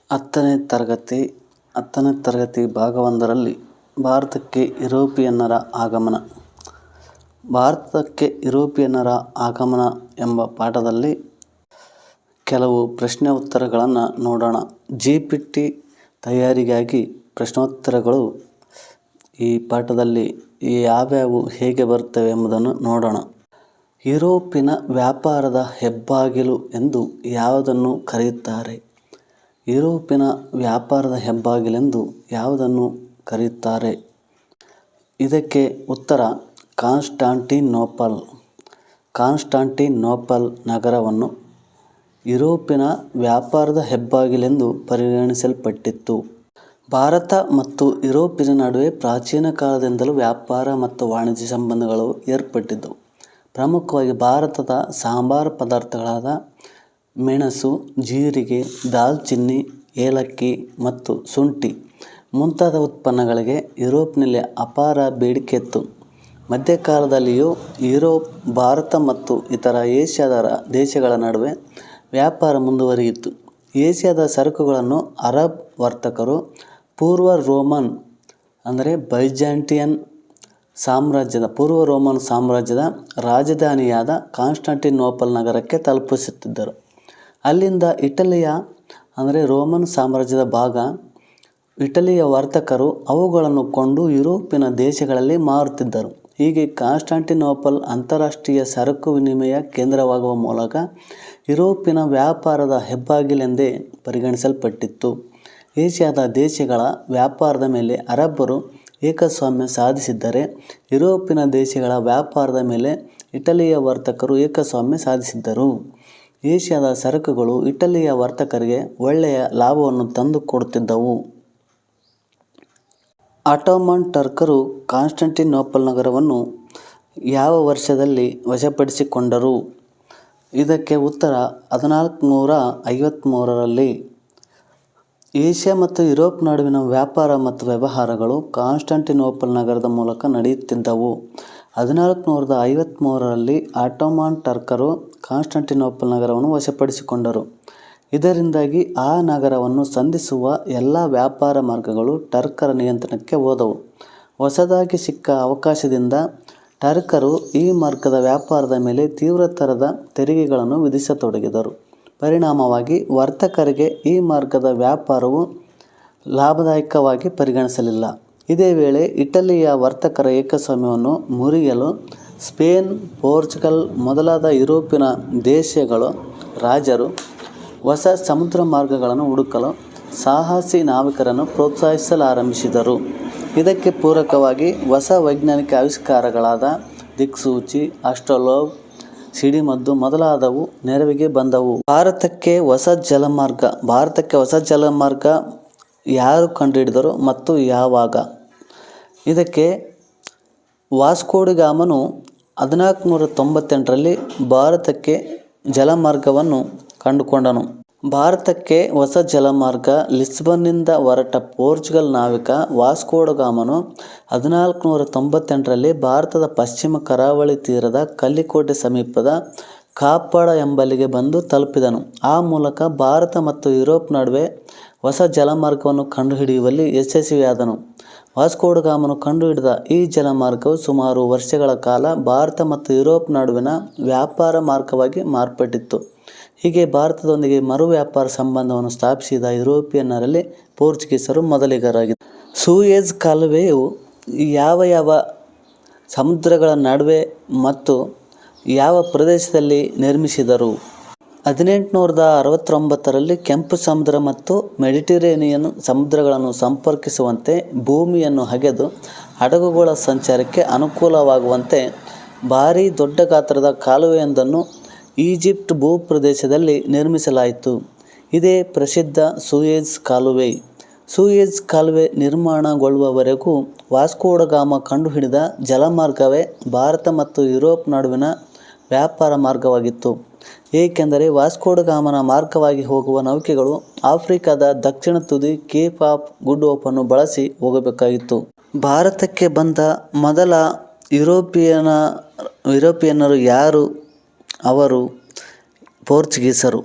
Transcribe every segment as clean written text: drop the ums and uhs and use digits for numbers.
ಹತ್ತನೇ ತರಗತಿ ಭಾಗ 1ರಲ್ಲಿ ಭಾರತಕ್ಕೆ ಯುರೋಪಿಯನ್ನರ ಆಗಮನ. ಭಾರತಕ್ಕೆ ಯುರೋಪಿಯನ್ನರ ಆಗಮನ ಎಂಬ ಪಾಠದಲ್ಲಿ ಕೆಲವು ಪ್ರಶ್ನೆ ಉತ್ತರಗಳನ್ನು ನೋಡೋಣ. ಜಿಪಿಟಿ ತಯಾರಿಗಾಗಿ ಪ್ರಶ್ನೋತ್ತರಗಳು ಈ ಪಾಠದಲ್ಲಿ ಯಾವ್ಯಾವು ಹೇಗೆ ಬರುತ್ತವೆ ಎಂಬುದನ್ನು ನೋಡೋಣ. ಯುರೋಪಿನ ವ್ಯಾಪಾರದ ಹೆಬ್ಬಾಗಿಲು ಎಂದು ಯಾವುದನ್ನು ಕರೆಯುತ್ತಾರೆ? ಯುರೋಪಿನ ವ್ಯಾಪಾರದ ಹೆಬ್ಬಾಗಿಲೆಂದು ಯಾವುದನ್ನು ಕರೆಯುತ್ತಾರೆ? ಇದಕ್ಕೆ ಉತ್ತರ ಕಾನ್ಸ್ಟಾಂಟಿನೋಪಲ್ ನಗರವನ್ನು ಯುರೋಪಿನ ವ್ಯಾಪಾರದ ಹೆಬ್ಬಾಗಿಲೆಂದು ಪರಿಗಣಿಸಲ್ಪಟ್ಟಿತ್ತು. ಭಾರತ ಮತ್ತು ಯುರೋಪಿನ ನಡುವೆ ಪ್ರಾಚೀನ ಕಾಲದಿಂದಲೂ ವ್ಯಾಪಾರ ಮತ್ತು ವಾಣಿಜ್ಯ ಸಂಬಂಧಗಳು ಏರ್ಪಟ್ಟಿದ್ದವು. ಪ್ರಮುಖವಾಗಿ ಭಾರತದ ಸಂಬಾರ ಪದಾರ್ಥಗಳಾದ ಮೆಣಸು, ಜೀರಿಗೆ, ದಾಲ್ಚಿನ್ನಿ, ಏಲಕ್ಕಿ ಮತ್ತು ಶುಂಠಿ ಮುಂತಾದ ಉತ್ಪನ್ನಗಳಿಗೆ ಯುರೋಪಿನಲ್ಲಿ ಅಪಾರ ಬೇಡಿಕೆ ಇತ್ತು. ಮಧ್ಯಕಾಲದಲ್ಲಿಯೂ ಯುರೋಪ್, ಭಾರತ ಮತ್ತು ಇತರ ಏಷ್ಯಾದ ದೇಶಗಳ ನಡುವೆ ವ್ಯಾಪಾರ ಮುಂದುವರಿಯಿತು. ಏಷ್ಯಾದ ಸರಕುಗಳನ್ನು ಅರಬ್ ವರ್ತಕರು ಪೂರ್ವ ರೋಮನ್ ಬೈಜಾಂಟಿಯನ್ ಸಾಮ್ರಾಜ್ಯದ ರಾಜಧಾನಿಯಾದ ಕಾನ್ಸ್ಟಾಂಟಿನೋಪಲ್ ನಗರಕ್ಕೆ ತಲುಪಿಸುತ್ತಿದ್ದರು. ಅಲ್ಲಿಂದ ರೋಮನ್ ಸಾಮ್ರಾಜ್ಯದ ಇಟಲಿಯ ವರ್ತಕರು ಅವುಗಳನ್ನು ಕೊಂಡು ಯುರೋಪಿನ ದೇಶಗಳಲ್ಲಿ ಮಾರುತ್ತಿದ್ದರು. ಹೀಗೆ ಕಾನ್ಸ್ಟಾಂಟಿನೋಪಲ್ ಅಂತಾರಾಷ್ಟ್ರೀಯ ಸರಕು ವಿನಿಮಯ ಕೇಂದ್ರವಾಗುವ ಮೂಲಕ ಯುರೋಪಿನ ವ್ಯಾಪಾರದ ಹೆಬ್ಬಾಗಿಲೆಂದೇ ಪರಿಗಣಿಸಲ್ಪಟ್ಟಿತ್ತು. ಏಷ್ಯಾದ ದೇಶಗಳ ವ್ಯಾಪಾರದ ಮೇಲೆ ಅರಬ್ಬರು ಏಕಸ್ವಾಮ್ಯ ಸಾಧಿಸಿದ್ದರೆ, ಯುರೋಪಿನ ದೇಶಗಳ ವ್ಯಾಪಾರದ ಮೇಲೆ ಇಟಲಿಯ ವರ್ತಕರು ಏಕಸ್ವಾಮ್ಯ ಸಾಧಿಸಿದ್ದರು. ಏಷ್ಯಾದ ಸರಕುಗಳು ಇಟಲಿಯ ವರ್ತಕರಿಗೆ ಒಳ್ಳೆಯ ಲಾಭವನ್ನು ತಂದುಕೊಡುತ್ತಿದ್ದವು. ಆಟೋಮನ್ ಟರ್ಕರು ಕಾನ್ಸ್ಟಾಂಟಿನೋಪಲ್ ನಗರವನ್ನು ಯಾವ ವರ್ಷದಲ್ಲಿ ವಶಪಡಿಸಿಕೊಂಡರು? ಇದಕ್ಕೆ ಉತ್ತರ 1453ರಲ್ಲಿ. ಏಷ್ಯಾ ಮತ್ತು ಯುರೋಪ್ ನಡುವಿನ ವ್ಯಾಪಾರ ಮತ್ತು ವ್ಯವಹಾರಗಳು ಕಾನ್ಸ್ಟಾಂಟಿನೋಪಲ್ ನಗರದ ಮೂಲಕ ನಡೆಯುತ್ತಿದ್ದವು. 1453ರಲ್ಲಿ ಆಟೋಮನ್ ಟರ್ಕರು ಕಾನ್ಸ್ಟಾಂಟಿನೋಪಲ್ ನಗರವನ್ನು ವಶಪಡಿಸಿಕೊಂಡರು. ಇದರಿಂದಾಗಿ ಆ ನಗರವನ್ನು ಸಂಧಿಸುವ ಎಲ್ಲ ವ್ಯಾಪಾರ ಮಾರ್ಗಗಳು ಟರ್ಕರ ನಿಯಂತ್ರಣಕ್ಕೆ ಹೋದವು. ಹೊಸದಾಗಿ ಸಿಕ್ಕ ಅವಕಾಶದಿಂದ ಟರ್ಕರು ಈ ಮಾರ್ಗದ ವ್ಯಾಪಾರದ ಮೇಲೆ ತೀವ್ರತರದ ತೆರಿಗೆಗಳನ್ನು ವಿಧಿಸತೊಡಗಿದರು. ಪರಿಣಾಮವಾಗಿ ವರ್ತಕರಿಗೆ ಈ ಮಾರ್ಗದ ವ್ಯಾಪಾರವು ಲಾಭದಾಯಕವಾಗಿ ಪರಿಗಣಿಸಲಿಲ್ಲ. ಇದೇ ವೇಳೆ ಇಟಲಿಯ ವರ್ತಕರ ಏಕಸ್ವಾಮ್ಯವನ್ನು ಮುರಿಯಲು ಸ್ಪೇನ್, ಪೋರ್ಚುಗಲ್ ಮೊದಲಾದ ಯುರೋಪಿನ ದೇಶಗಳ ರಾಜರು ಹೊಸ ಸಮುದ್ರ ಮಾರ್ಗಗಳನ್ನು ಹುಡುಕಲು ಸಾಹಸಿ ನಾವಿಕರನ್ನು ಪ್ರೋತ್ಸಾಹಿಸಲಾರಂಭಿಸಿದರು. ಇದಕ್ಕೆ ಪೂರಕವಾಗಿ ಹೊಸ ವೈಜ್ಞಾನಿಕ ಆವಿಷ್ಕಾರಗಳಾದ ದಿಕ್ಸೂಚಿ, ಅಸ್ಟ್ರೋಲೋಬ್, ಸಿಡಿಮದ್ದು ಮೊದಲಾದವು ನೆರವಿಗೆ ಬಂದವು. ಭಾರತಕ್ಕೆ ಹೊಸ ಜಲಮಾರ್ಗ ಯಾರು ಕಂಡುಹಿಡಿದರು ಮತ್ತು ಯಾವಾಗ? ಇದಕ್ಕೆ ವಾಸ್ಕೋಡಿಗಾಮನು 1498ರಲ್ಲಿ ಭಾರತಕ್ಕೆ ಜಲಮಾರ್ಗವನ್ನು ಕಂಡುಕೊಂಡನು. ಭಾರತಕ್ಕೆ ಹೊಸ ಜಲಮಾರ್ಗ ಲಿಸ್ಬನ್ನಿಂದ ಹೊರಟ ಪೋರ್ಚುಗಲ್ ನಾವಿಕ ವಾಸ್ಕೋಡಗಾಮನು 1498ರಲ್ಲಿ ಭಾರತದ ಪಶ್ಚಿಮ ಕರಾವಳಿ ತೀರದ ಕಲ್ಲಿಕೋಟೆ ಸಮೀಪದ ಕಾಪಡ ಎಂಬಲ್ಲಿಗೆ ಬಂದು ತಲುಪಿದನು. ಆ ಮೂಲಕ ಭಾರತ ಮತ್ತು ಯುರೋಪ್ ನಡುವೆ ಹೊಸ ಜಲಮಾರ್ಗವನ್ನು ಕಂಡುಹಿಡಿಯುವಲ್ಲಿ ಯಶಸ್ವಿಯಾದನು. ವಾಸ್ಕೋಡಗಾಮನು ಕಂಡುಹಿಡಿದ ಈ ಜಲಮಾರ್ಗವು ಸುಮಾರು ವರ್ಷಗಳ ಕಾಲ ಭಾರತ ಮತ್ತು ಯುರೋಪ್ ನಡುವಿನ ವ್ಯಾಪಾರ ಮಾರ್ಗವಾಗಿ ಮಾರ್ಪಟ್ಟಿತು. ಹೀಗೆ ಭಾರತದೊಂದಿಗೆ ಮರು ವ್ಯಾಪಾರ ಸಂಬಂಧವನ್ನು ಸ್ಥಾಪಿಸಿದ ಯುರೋಪಿಯನ್ನರಲ್ಲಿ ಪೋರ್ಚುಗೀಸರು ಮೊದಲಿಗರಾಗಿದ್ದರು. ಸೂಯೆಜ್ ಕಾಲುವೆಯು ಯಾವ ಸಮುದ್ರಗಳ ನಡುವೆ ಮತ್ತು ಯಾವ ಪ್ರದೇಶದಲ್ಲಿ ನಿರ್ಮಿಸಿದರು? 1869ರಲ್ಲಿ ಕೆಂಪು ಸಮುದ್ರ ಮತ್ತು ಮೆಡಿಟರೇನಿಯನ್ ಸಮುದ್ರಗಳನ್ನು ಸಂಪರ್ಕಿಸುವಂತೆ ಭೂಮಿಯನ್ನು ಅಗೆದು ಹಡಗುಗಳ ಸಂಚಾರಕ್ಕೆ ಅನುಕೂಲವಾಗುವಂತೆ ಭಾರೀ ದೊಡ್ಡ ಗಾತ್ರದ ಕಾಲುವೆಯೊಂದನ್ನು ಈಜಿಪ್ಟ್ ಭೂಪ್ರದೇಶದಲ್ಲಿ ನಿರ್ಮಿಸಲಾಯಿತು. ಇದೇ ಪ್ರಸಿದ್ಧ ಸೂಯೆಜ್ ಕಾಲುವೆ. ಸೂಯೆಜ್ ಕಾಲುವೆ ನಿರ್ಮಾಣಗೊಳ್ಳುವವರೆಗೂ ವಾಸ್ಕೋಡಗಾಮ ಕಂಡುಹಿಡಿದ ಜಲಮಾರ್ಗವೇ ಭಾರತ ಮತ್ತು ಯುರೋಪ್ ನಡುವಿನ ವ್ಯಾಪಾರ ಮಾರ್ಗವಾಗಿತ್ತು. ಏಕೆಂದರೆ ವಾಸ್ಕೋಡಗಾಮನ ಮಾರ್ಗವಾಗಿ ಹೋಗುವ ನೌಕೆಗಳು ಆಫ್ರಿಕಾದ ದಕ್ಷಿಣ ತುದಿ ಕೇಪ್ ಆಫ್ ಗುಡ್ ಹೋಪನ್ನು ಬಳಸಿ ಹೋಗಬೇಕಾಗಿತ್ತು. ಭಾರತಕ್ಕೆ ಬಂದ ಮೊದಲ ಯುರೋಪಿಯನ್ನರು ಯಾರು? ಅವರು ಪೋರ್ಚುಗೀಸರು.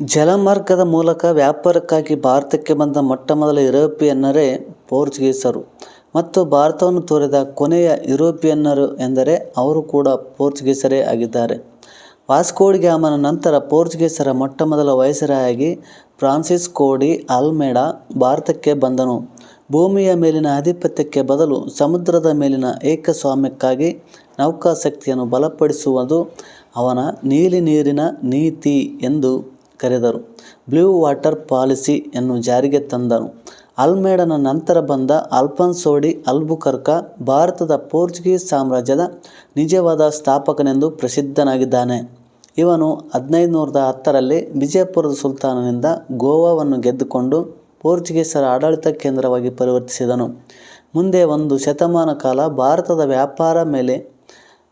ಜಲಮಾರ್ಗದ ಮೂಲಕ ವ್ಯಾಪಾರಕ್ಕಾಗಿ ಭಾರತಕ್ಕೆ ಬಂದ ಮೊಟ್ಟಮೊದಲ ಯುರೋಪಿಯನ್ನರೇ ಪೋರ್ಚುಗೀಸರು ಮತ್ತು ಭಾರತವನ್ನು ತೋರಿದ ಕೊನೆಯ ಯುರೋಪಿಯನ್ನರು ಎಂದರೆ ಅವರು ಕೂಡ ಪೋರ್ಚುಗೀಸರೇ ಆಗಿದ್ದಾರೆ. ವಾಸ್ಕೋ ಡಿ ಗಾಮನ ನಂತರ ಪೋರ್ಚುಗೀಸರ ಮೊಟ್ಟಮೊದಲ ವೈಸರಾಯಾಗಿ ಫ್ರಾನ್ಸಿಸ್ಕೋ ಡಿ ಅಲ್ಮೆಡಾ ಭಾರತಕ್ಕೆ ಬಂದನು. ಭೂಮಿಯ ಮೇಲಿನ ಆಧಿಪತ್ಯಕ್ಕೆ ಬದಲು ಸಮುದ್ರದ ಮೇಲಿನ ಏಕಸ್ವಾಮ್ಯಕ್ಕಾಗಿ ನೌಕಾಶಕ್ತಿಯನ್ನು ಬಲಪಡಿಸುವುದು ಅವನ ನೀಲಿ ನೀರಿನ ನೀತಿ ಎಂದು ಕರೆದರು. ಬ್ಲೂ ವಾಟರ್ ಪಾಲಿಸಿಯನ್ನು ಜಾರಿಗೆ ತಂದನು. ಅಲ್ಮೆಡಾನ ನಂತರ ಬಂದ ಅಲ್ಫಾನ್ಸೋ ಡಿ ಅಲ್ಬುಕರ್ಕ ಭಾರತದ ಪೋರ್ಚುಗೀಸ್ ಸಾಮ್ರಾಜ್ಯದ ನಿಜವಾದ ಸ್ಥಾಪಕನೆಂದು ಪ್ರಸಿದ್ಧನಾಗಿದ್ದಾನೆ. ಇವನು 1510ರಲ್ಲಿ ವಿಜಯಪುರದ ಸುಲ್ತಾನನಿಂದ ಗೋವಾವನ್ನು ಗೆದ್ದುಕೊಂಡು ಪೋರ್ಚುಗೀಸರ ಆಡಳಿತ ಕೇಂದ್ರವಾಗಿ ಪರಿವರ್ತಿಸಿದನು. ಮುಂದೆ ಒಂದು ಶತಮಾನ ಕಾಲ ಭಾರತದ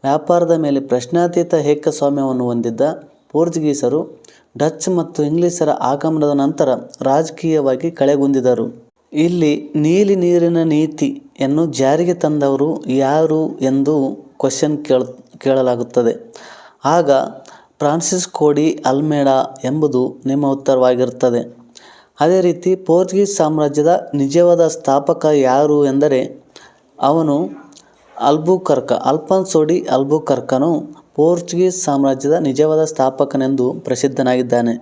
ವ್ಯಾಪಾರದ ಮೇಲೆ ಪ್ರಶ್ನಾತೀತ ಏಕಸ್ವಾಮ್ಯವನ್ನು ಹೊಂದಿದ್ದ ಪೋರ್ಚುಗೀಸರು ಡಚ್ ಮತ್ತು ಇಂಗ್ಲಿಷರ ಆಗಮನದ ನಂತರ ರಾಜಕೀಯವಾಗಿ ಕಳೆಗುಂದಿದರು. ಇಲ್ಲಿ ನೀಲಿ ನೀರಿನ ನೀತಿಯನ್ನು ಜಾರಿಗೆ ತಂದವರು ಯಾರು ಎಂದು ಕ್ವಶನ್ ಕೇಳಲಾಗುತ್ತದೆ. ಆಗ ಫ್ರಾನ್ಸಿಸ್ಕೋ ಡಿ ಅಲ್ಮೆಡಾ ಎಂಬುದು ನಿಮ್ಮ ಉತ್ತರವಾಗಿರುತ್ತದೆ. ಅದೇ ರೀತಿ ಪೋರ್ಚುಗೀಸ್ ಸಾಮ್ರಾಜ್ಯದ ನಿಜವಾದ ಸ್ಥಾಪಕ ಯಾರು ಎಂದರೆ ಅವನು ಅಲ್ಫಾನ್ಸೋ ಡಿ ಅಲ್ಬುಕರ್ಕನು ಪೋರ್ಚುಗೀಸ್ ಸಾಮ್ರಾಜ್ಯದ ನಿಜವಾದ ಸ್ಥಾಪಕನೆಂದು ಪ್ರಸಿದ್ಧನಾಗಿದ್ದಾನೆ.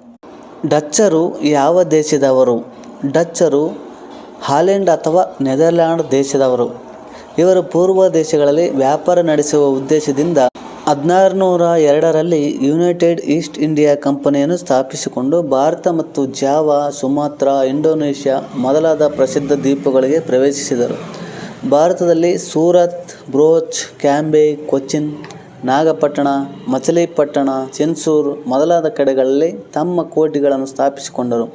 ಡಚ್ಚರು ಯಾವ ದೇಶದವರು? ಡಚ್ಚರು ಹಾಲೆಂಡ್ ಅಥವಾ ನೆದರ್ಲ್ಯಾಂಡ್ ದೇಶದವರು. ಇವರು ಪೂರ್ವ ದೇಶಗಳಲ್ಲಿ ವ್ಯಾಪಾರ ನಡೆಸುವ ಉದ್ದೇಶದಿಂದ 1602ರಲ್ಲಿ ಯುನೈಟೆಡ್ ಈಸ್ಟ್ ಇಂಡಿಯಾ ಕಂಪನಿಯನ್ನು ಸ್ಥಾಪಿಸಿಕೊಂಡು ಭಾರತ ಮತ್ತು ಜಾವಾ, ಸುಮಾತ್ರಾ, ಇಂಡೋನೇಷ್ಯಾ ಮೊದಲಾದ ಪ್ರಸಿದ್ಧ ದ್ವೀಪಗಳಿಗೆ ಪ್ರವೇಶಿಸಿದರು. ಭಾರತದಲ್ಲಿ ಸೂರತ್, ಬ್ರೋಚ್, ಕ್ಯಾಂಬೆ, ಕೊಚ್ಚಿನ್, ನಾಗಪಟ್ಟಣ, ಮಚಲಿಪಟ್ಟಣ, ಚಿನ್ಸೂರ್ ಮೊದಲಾದ ಕಡೆಗಳಲ್ಲಿ ತಮ್ಮ ಕೋಟೆಗಳನ್ನು ಸ್ಥಾಪಿಸಿಕೊಂಡರು.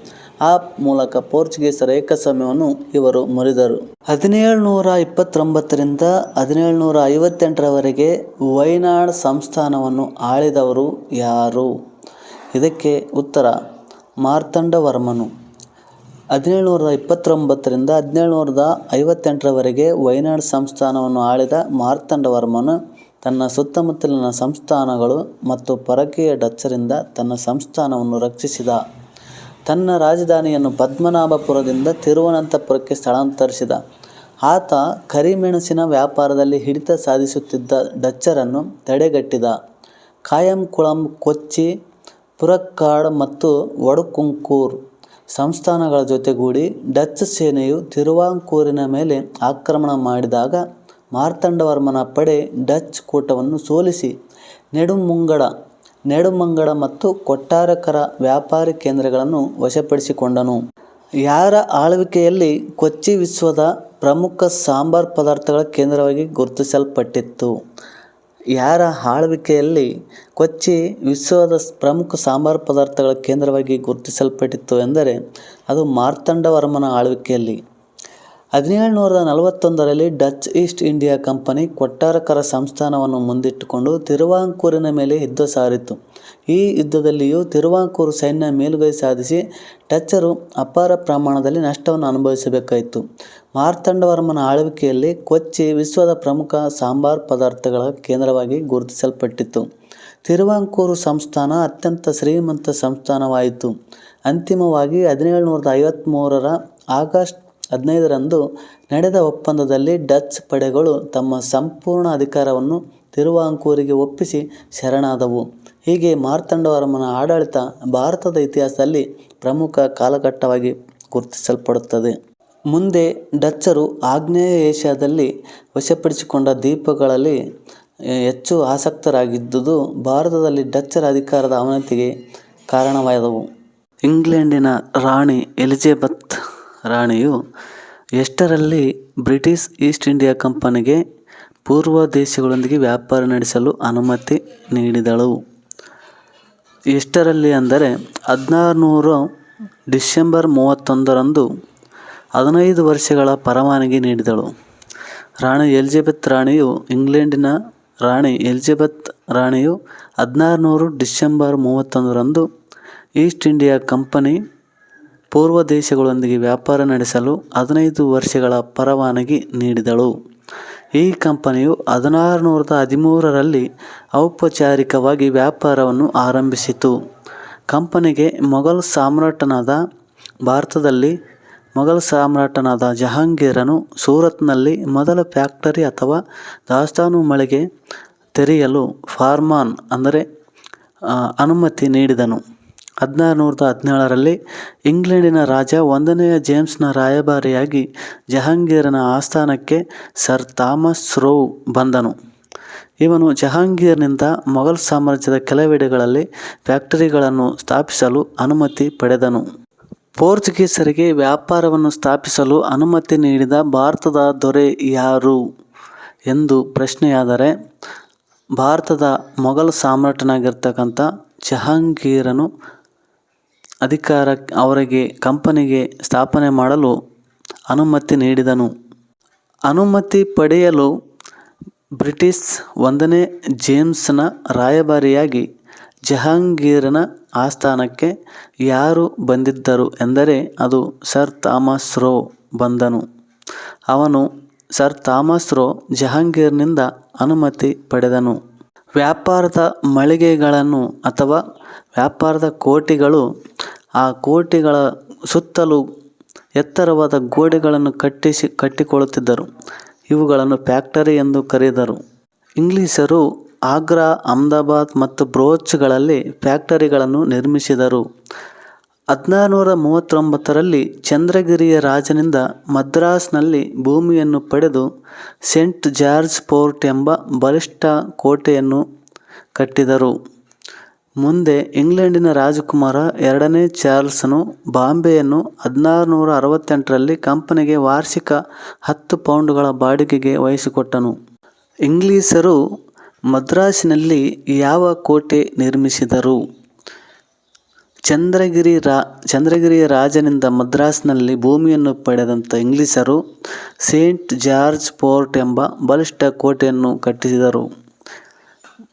ಆ ಮೂಲಕ ಪೋರ್ಚುಗೀಸರ ಏಕಸ್ವಾಮ್ಯವನ್ನು ಇವರು ಮುರಿದರು. 1729ರಿಂದ 1758ರವರೆಗೆ ವೈನಾಡ್ ಸಂಸ್ಥಾನವನ್ನು ಆಳಿದವರು ಯಾರು? ಇದಕ್ಕೆ ಉತ್ತರ ಮಾರ್ತಾಂಡವರ್ಮನು. 1729ರಿಂದ 1758ರವರೆಗೆ ವೈನಾಡ್ ಸಂಸ್ಥಾನವನ್ನು ಆಳಿದ ಮಾರ್ತಾಂಡವರ್ಮನು ತನ್ನ ಸುತ್ತಮುತ್ತಲಿನ ಸಂಸ್ಥಾನಗಳು ಮತ್ತು ಪರಕೀಯ ಡಚ್ಚರಿಂದ ತನ್ನ ಸಂಸ್ಥಾನವನ್ನು ರಕ್ಷಿಸಿದ. ತನ್ನ ರಾಜಧಾನಿಯನ್ನು ಪದ್ಮನಾಭಪುರದಿಂದ ತಿರುವನಂತಪುರಕ್ಕೆ ಸ್ಥಳಾಂತರಿಸಿದ. ಆತ ಕರಿಮೆಣಸಿನ ವ್ಯಾಪಾರದಲ್ಲಿ ಹಿಡಿತ ಸಾಧಿಸುತ್ತಿದ್ದ ಡಚ್ಚರನ್ನು ತಡೆಗಟ್ಟಿದ. ಕಾಯಂಕುಳಂ, ಕೊಚ್ಚಿ, ಪುರಕ್ಕಾಡ್ ಮತ್ತು ವಡುಕುಂಕೂರ್ ಸಂಸ್ಥಾನಗಳ ಜೊತೆಗೂಡಿ ಡಚ್ ಸೇನೆಯು ತಿರುವಾಂಕೂರಿನ ಮೇಲೆ ಆಕ್ರಮಣ ಮಾಡಿದಾಗ ಮಾರ್ತಾಂಡವರ್ಮನ ಪಡೆ ಡಚ್ ಕೂಟವನ್ನು ಸೋಲಿಸಿ ನೆಡುಮಂಗಡ ಮತ್ತು ಕೊಟ್ಟಾರಕರ ವ್ಯಾಪಾರಿ ಕೇಂದ್ರಗಳನ್ನು ವಶಪಡಿಸಿಕೊಂಡನು. ಯಾರ ಆಳ್ವಿಕೆಯಲ್ಲಿ ಕೊಚ್ಚಿ ವಿಶ್ವದ ಪ್ರಮುಖ ಸಾಂಬಾರ್ ಪದಾರ್ಥಗಳ ಕೇಂದ್ರವಾಗಿ ಗುರುತಿಸಲ್ಪಟ್ಟಿತ್ತು? ಯಾರ ಆಳ್ವಿಕೆಯಲ್ಲಿ ಕೊಚ್ಚಿ ವಿಶ್ವದ ಪ್ರಮುಖ ಸಾಂಬಾರ್ ಪದಾರ್ಥಗಳ ಕೇಂದ್ರವಾಗಿ ಗುರುತಿಸಲ್ಪಟ್ಟಿತ್ತು ಎಂದರೆ ಅದು ಮಾರ್ತಾಂಡವರ್ಮನ ಆಳ್ವಿಕೆಯಲ್ಲಿ. 1741ರಲ್ಲಿ ಡಚ್ ಈಸ್ಟ್ ಇಂಡಿಯಾ ಕಂಪನಿ ಕೊಟ್ಟಾರಕರ ಸಂಸ್ಥಾನವನ್ನು ಮುಂದಿಟ್ಟುಕೊಂಡು ತಿರುವಾಂಕೂರಿನ ಮೇಲೆ ಯುದ್ಧ ಸಾರಿತು. ಈ ಯುದ್ಧದಲ್ಲಿಯೂ ತಿರುವಾಂಕೂರು ಸೈನ್ಯ ಮೇಲುಗೈ ಸಾಧಿಸಿ ಡಚ್ಚರು ಅಪಾರ ಪ್ರಮಾಣದಲ್ಲಿ ನಷ್ಟವನ್ನು ಅನುಭವಿಸಬೇಕಾಯಿತು. ಮಾರ್ತಾಂಡವರ್ಮನ ಆಳ್ವಿಕೆಯಲ್ಲಿ ಕೊಚ್ಚಿ ವಿಶ್ವದ ಪ್ರಮುಖ ಸಾಂಬಾರ್ ಪದಾರ್ಥಗಳ ಕೇಂದ್ರವಾಗಿ ಗುರುತಿಸಲ್ಪಟ್ಟಿತು. ತಿರುವಾಂಕೂರು ಸಂಸ್ಥಾನ ಅತ್ಯಂತ ಶ್ರೀಮಂತ ಸಂಸ್ಥಾನವಾಯಿತು. ಅಂತಿಮವಾಗಿ 1753ರ ಆಗಸ್ಟ್ 15ರಂದು ನಡೆದ ಒಪ್ಪಂದದಲ್ಲಿ ಡಚ್ ಪಡೆಗಳು ತಮ್ಮ ಸಂಪೂರ್ಣ ಅಧಿಕಾರವನ್ನು ತಿರುವಾಂಕೂರಿಗೆ ಒಪ್ಪಿಸಿ ಶರಣಾದವು. ಹೀಗೆ ಮಾರ್ತಾಂಡವರ್ಮನ ಆಡಳಿತ ಭಾರತದ ಇತಿಹಾಸದಲ್ಲಿ ಪ್ರಮುಖ ಕಾಲಘಟ್ಟವಾಗಿ ಗುರುತಿಸಲ್ಪಡುತ್ತದೆ. ಮುಂದೆ ಡಚ್ಚರು ಆಗ್ನೇಯ ಏಷ್ಯಾದಲ್ಲಿ ವಶಪಡಿಸಿಕೊಂಡ ದ್ವೀಪಗಳಲ್ಲಿ ಹೆಚ್ಚು ಆಸಕ್ತರಾಗಿದ್ದುದು ಭಾರತದಲ್ಲಿ ಡಚ್ಚರ ಅಧಿಕಾರದ ಅವನತಿಗೆ ಕಾರಣವಾದವು. ಇಂಗ್ಲೆಂಡಿನ ರಾಣಿ ಎಲಿಜಬೆತ್ ರಾಣಿಯು ಎಷ್ಟರಲ್ಲಿ ಬ್ರಿಟಿಷ್ ಈಸ್ಟ್ ಇಂಡಿಯಾ ಕಂಪನಿಗೆ ಪೂರ್ವ ದೇಶಗಳೊಂದಿಗೆ ವ್ಯಾಪಾರ ನಡೆಸಲು ಅನುಮತಿ ನೀಡಿದಳು? ಎಷ್ಟರಲ್ಲಿ ಅಂದರೆ 1600 ಡಿಸೆಂಬರ್ 31ರಂದು 15 ವರ್ಷಗಳ ಪರವಾನಗಿ ನೀಡಿದಳು. ರಾಣಿ ಎಲಿಜಬೆತ್ ರಾಣಿಯು ಇಂಗ್ಲೆಂಡಿನ ರಾಣಿ ಎಲಿಜಬೆತ್ ರಾಣಿಯು 1600 ಡಿಸೆಂಬರ್ 31ರಂದು ಈಸ್ಟ್ ಇಂಡಿಯಾ ಕಂಪನಿ ಪೂರ್ವ ದೇಶಗಳೊಂದಿಗೆ ವ್ಯಾಪಾರ ನಡೆಸಲು 15 ವರ್ಷಗಳ ಪರವಾನಗಿ ನೀಡಿದಳು. ಈ ಕಂಪನಿಯು 1613ರಲ್ಲಿ ಔಪಚಾರಿಕವಾಗಿ ವ್ಯಾಪಾರವನ್ನು ಆರಂಭಿಸಿತು. ಕಂಪನಿಗೆ ಭಾರತದಲ್ಲಿ ಮೊಘಲ್ ಸಾಮ್ರಾಟನಾದ ಜಹಾಂಗೀರನು ಸೂರತ್ನಲ್ಲಿ ಮೊದಲ ಫ್ಯಾಕ್ಟರಿ ಅಥವಾ ದಾಸ್ತಾನು ಮಳಿಗೆ ತೆರೆಯಲು ಫಾರ್ಮಾನ್ ಅಂದರೆ ಅನುಮತಿ ನೀಡಿದನು. 1617ರಲ್ಲಿ ಇಂಗ್ಲೆಂಡಿನ ರಾಜ 1ನೇ ಜೇಮ್ಸ್ನ ರಾಯಭಾರಿಯಾಗಿ ಜಹಾಂಗೀರನ ಆಸ್ಥಾನಕ್ಕೆ ಸರ್ ಥಾಮಸ್ ರೋವ್ ಬಂದನು. ಇವನು ಜಹಾಂಗೀರ್ನಿಂದ ಮೊಘಲ್ ಸಾಮ್ರಾಜ್ಯದ ಕೆಲವೆಡೆಗಳಲ್ಲಿ ಫ್ಯಾಕ್ಟರಿಗಳನ್ನು ಸ್ಥಾಪಿಸಲು ಅನುಮತಿ ಪಡೆದನು. ಪೋರ್ಚುಗೀಸರಿಗೆ ವ್ಯಾಪಾರವನ್ನು ಸ್ಥಾಪಿಸಲು ಅನುಮತಿ ನೀಡಿದ ಭಾರತದ ದೊರೆ ಯಾರು ಎಂದು ಪ್ರಶ್ನೆಯಾದರೆ, ಭಾರತದ ಮೊಘಲ್ ಸಾಮ್ರಾಟನಾಗಿರ್ತಕ್ಕಂಥ ಜಹಾಂಗೀರನು ಅವರಿಗೆ ಕಂಪನಿಗೆ ಸ್ಥಾಪನೆ ಮಾಡಲು ಅನುಮತಿ ನೀಡಿದನು. ಅನುಮತಿ ಪಡೆಯಲು ಬ್ರಿಟಿಷ್ 1ನೇ ಜೇಮ್ಸ್ನ ರಾಯಭಾರಿಯಾಗಿ ಜಹಾಂಗೀರನ ಆಸ್ಥಾನಕ್ಕೆ ಯಾರು ಬಂದಿದ್ದರು ಎಂದರೆ ಅದು ಸರ್ ಥಾಮಸ್ ರೋ ಬಂದನು. ಸರ್ ಥಾಮಸ್ ರೋ ಜಹಾಂಗೀರ್ನಿಂದ ಅನುಮತಿ ಪಡೆದನು. ವ್ಯಾಪಾರದ ಮಳಿಗೆಗಳನ್ನು ಅಥವಾ ವ್ಯಾಪಾರದ ಕೋಟೆಗಳು, ಆ ಕೋಟೆಗಳ ಸುತ್ತಲೂ ಎತ್ತರವಾದ ಗೋಡೆಗಳನ್ನು ಕಟ್ಟಿಕೊಳ್ಳುತ್ತಿದ್ದರು. ಇವುಗಳನ್ನು ಫ್ಯಾಕ್ಟರಿ ಎಂದು ಕರೆದರು. ಇಂಗ್ಲಿಷರು ಆಗ್ರಾ, ಅಹಮದಾಬಾದ್ ಮತ್ತು ಬ್ರೋಚ್ಗಳಲ್ಲಿ ಫ್ಯಾಕ್ಟರಿಗಳನ್ನು ನಿರ್ಮಿಸಿದರು. 1639ರಲ್ಲಿ ಚಂದ್ರಗಿರಿಯ ರಾಜನಿಂದ ಮದ್ರಾಸ್ನಲ್ಲಿ ಭೂಮಿಯನ್ನು ಪಡೆದು ಸೇಂಟ್ ಜಾರ್ಜ್ ಫೋರ್ಟ್ ಎಂಬ ಬಲಿಷ್ಠ ಕೋಟೆಯನ್ನು ಕಟ್ಟಿದರು. ಮುಂದೆ ಇಂಗ್ಲೆಂಡಿನ ರಾಜಕುಮಾರ 2ನೇ ಚಾರ್ಲ್ಸನು ಬಾಂಬೆಯನ್ನು 1668ರಲ್ಲಿ ಕಂಪನಿಗೆ ವಾರ್ಷಿಕ 10 ಪೌಂಡುಗಳ ಬಾಡಿಗೆಗೆ ವಹಿಸಿಕೊಟ್ಟನು. ಇಂಗ್ಲಿಷರು ಮದ್ರಾಸಿನಲ್ಲಿ ಯಾವ ಕೋಟೆ ನಿರ್ಮಿಸಿದರು? ಚಂದ್ರಗಿರಿಯ ರಾಜನಿಂದ ಮದ್ರಾಸ್ನಲ್ಲಿ ಭೂಮಿಯನ್ನು ಪಡೆದಂಥ ಇಂಗ್ಲಿಷರು ಸೇಂಟ್ ಜಾರ್ಜ್ ಫೋರ್ಟ್ ಎಂಬ ಬಲಿಷ್ಠ ಕೋಟೆಯನ್ನು ಕಟ್ಟಿಸಿದರು.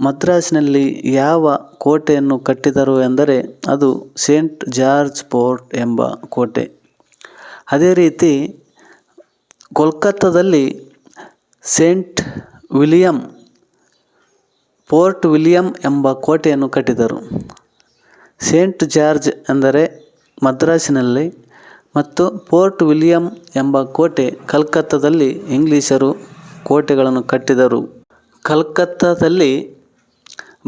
ಮದ್ರಾಸಿನಲ್ಲಿ ಯಾವ ಕೋಟೆಯನ್ನು ಕಟ್ಟಿದರು ಎಂದರೆ ಅದು ಸೇಂಟ್ ಜಾರ್ಜ್ ಫೋರ್ಟ್ ಎಂಬ ಕೋಟೆ. ಅದೇ ರೀತಿ ಕೋಲ್ಕತ್ತಾದಲ್ಲಿ ಫೋರ್ಟ್ ವಿಲಿಯಂ ಎಂಬ ಕೋಟೆಯನ್ನು ಕಟ್ಟಿದರು. ಸೇಂಟ್ ಜಾರ್ಜ್ ಎಂದರೆ ಮದ್ರಾಸಿನಲ್ಲಿ ಮತ್ತು ಫೋರ್ಟ್ ವಿಲಿಯಂ ಎಂಬ ಕೋಟೆ ಕಲ್ಕತ್ತಾದಲ್ಲಿ ಇಂಗ್ಲಿಷರು ಕೋಟೆಗಳನ್ನು ಕಟ್ಟಿದರು. ಕಲ್ಕತ್ತಾದಲ್ಲಿ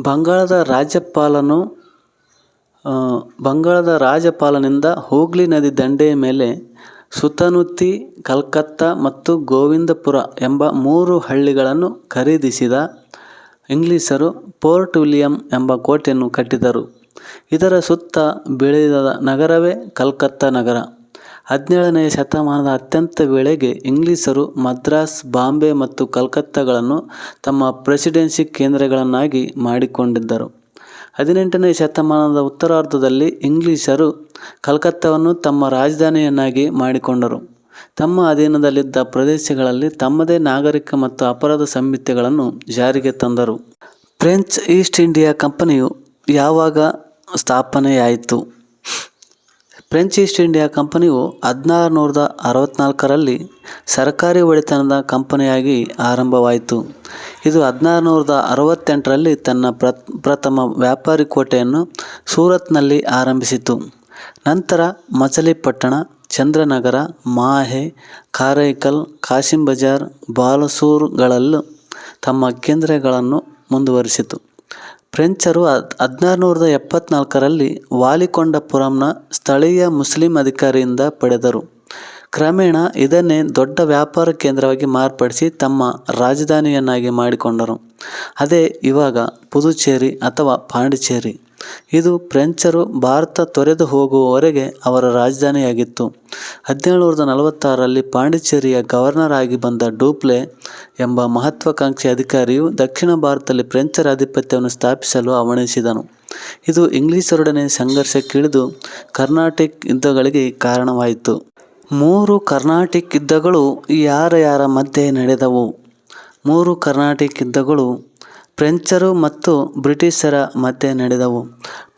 ಬಂಗಾಳದ ರಾಜ್ಯಪಾಲನಿಂದ ಹೂಗ್ಲಿ ನದಿ ದಂಡೆಯ ಮೇಲೆ ಸುತನುತಿ, ಕಲ್ಕತ್ತಾ ಮತ್ತು ಗೋವಿಂದಪುರ ಎಂಬ 3 ಹಳ್ಳಿಗಳನ್ನು ಖರೀದಿಸಿದ ಇಂಗ್ಲಿಷರು ಫೋರ್ಟ್ ವಿಲಿಯಂ ಎಂಬ ಕೋಟೆಯನ್ನು ಕಟ್ಟಿದರು. ಇದರ ಸುತ್ತ ಬೆಳೆದ ನಗರವೇ ಕಲ್ಕತ್ತಾ ನಗರ. 17ನೇ ಶತಮಾನದ ಅತ್ಯಂತ ವೇಳೆಗೆ ಇಂಗ್ಲಿಷರು ಮದ್ರಾಸ್, ಬಾಂಬೆ ಮತ್ತು ಕಲ್ಕತ್ತಾಗಳನ್ನು ತಮ್ಮ ಪ್ರೆಸಿಡೆನ್ಸಿ ಕೇಂದ್ರಗಳನ್ನಾಗಿ ಮಾಡಿಕೊಂಡಿದ್ದರು. 18ನೇ ಶತಮಾನದ ಉತ್ತರಾರ್ಧದಲ್ಲಿ ಇಂಗ್ಲಿಷರು ಕಲ್ಕತ್ತಾವನ್ನು ತಮ್ಮ ರಾಜಧಾನಿಯನ್ನಾಗಿ ಮಾಡಿಕೊಂಡರು. ತಮ್ಮ ಅಧೀನದಲ್ಲಿದ್ದ ಪ್ರದೇಶಗಳಲ್ಲಿ ತಮ್ಮದೇ ನಾಗರಿಕ ಮತ್ತು ಅಪರಾಧ ಸಂಹಿತೆಗಳನ್ನು ಜಾರಿಗೆ ತಂದರು. ಫ್ರೆಂಚ್ ಈಸ್ಟ್ ಇಂಡಿಯಾ ಕಂಪನಿಯು ಯಾವಾಗ ಸ್ಥಾಪನೆಯಾಯಿತು? ಫ್ರೆಂಚ್ ಈಸ್ಟ್ ಇಂಡಿಯಾ ಕಂಪನಿಯು 1664ರಲ್ಲಿ ಸರ್ಕಾರಿ ಒಡೆತನದ ಕಂಪನಿಯಾಗಿ ಆರಂಭವಾಯಿತು. ಇದು 1668ರಲ್ಲಿ ತನ್ನ ಪ್ರಥಮ ವ್ಯಾಪಾರಿ ಕೋಟೆಯನ್ನು ಸೂರತ್ನಲ್ಲಿ ಆರಂಭಿಸಿತು. ನಂತರ ಮಚಲಿಪಟ್ಟಣ, ಚಂದ್ರನಗರ, ಮಾಹೆ, ಕಾರೈಕಲ್, ಕಾಸಿಂ ಬಜಾರ್, ಬಾಲಸೂರ್ಗಳಲ್ಲೂ ತಮ್ಮ ಕೇಂದ್ರಗಳನ್ನು ಮುಂದುವರಿಸಿತು. ಫ್ರೆಂಚರು 1674ರಲ್ಲಿ ವಾಲಿಕೊಂಡಪುರಂನ ಸ್ಥಳೀಯ ಮುಸ್ಲಿಂ ಅಧಿಕಾರಿಯಿಂದ ಪಡೆದರು. ಕ್ರಮೇಣ ಇದನ್ನೇ ದೊಡ್ಡ ವ್ಯಾಪಾರ ಕೇಂದ್ರವಾಗಿ ಮಾರ್ಪಡಿಸಿ ತಮ್ಮ ರಾಜಧಾನಿಯನ್ನಾಗಿ ಮಾಡಿಕೊಂಡರು. ಅದೇ ಇವಾಗ ಪುದುಚೇರಿ ಅಥವಾ ಪಾಂಡಿಚೇರಿ. ಇದು ಫ್ರೆಂಚರು ಭಾರತ ತೊರೆದು ಹೋಗುವವರೆಗೆ ಅವರ ರಾಜಧಾನಿಯಾಗಿತ್ತು. 1746ರಲ್ಲಿ ಪಾಂಡಿಚೇರಿಯ ಗವರ್ನರ್ ಆಗಿ ಬಂದ ಡೂಪ್ಲೆ ಎಂಬ ಮಹತ್ವಾಕಾಂಕ್ಷಿ ಅಧಿಕಾರಿಯು ದಕ್ಷಿಣ ಭಾರತದಲ್ಲಿ ಫ್ರೆಂಚರ ಆಧಿಪತ್ಯವನ್ನು ಸ್ಥಾಪಿಸಲು ಹವಣಿಸಿದನು. ಇದು ಇಂಗ್ಲಿಷರೊಡನೆ ಸಂಘರ್ಷಕ್ಕಿಳಿದು ಕರ್ನಾಟಿಕ್ ಯುದ್ಧಗಳಿಗೆ ಕಾರಣವಾಯಿತು. 3 ಕರ್ನಾಟಿಕ್ ಯುದ್ಧಗಳು ಯಾರ ಮಧ್ಯೆ ನಡೆದವು? 3 ಕರ್ನಾಟಿಕ್ ಯುದ್ಧಗಳು ಫ್ರೆಂಚರು ಮತ್ತು ಬ್ರಿಟಿಷರ ಮಧ್ಯೆ ನಡೆದವು.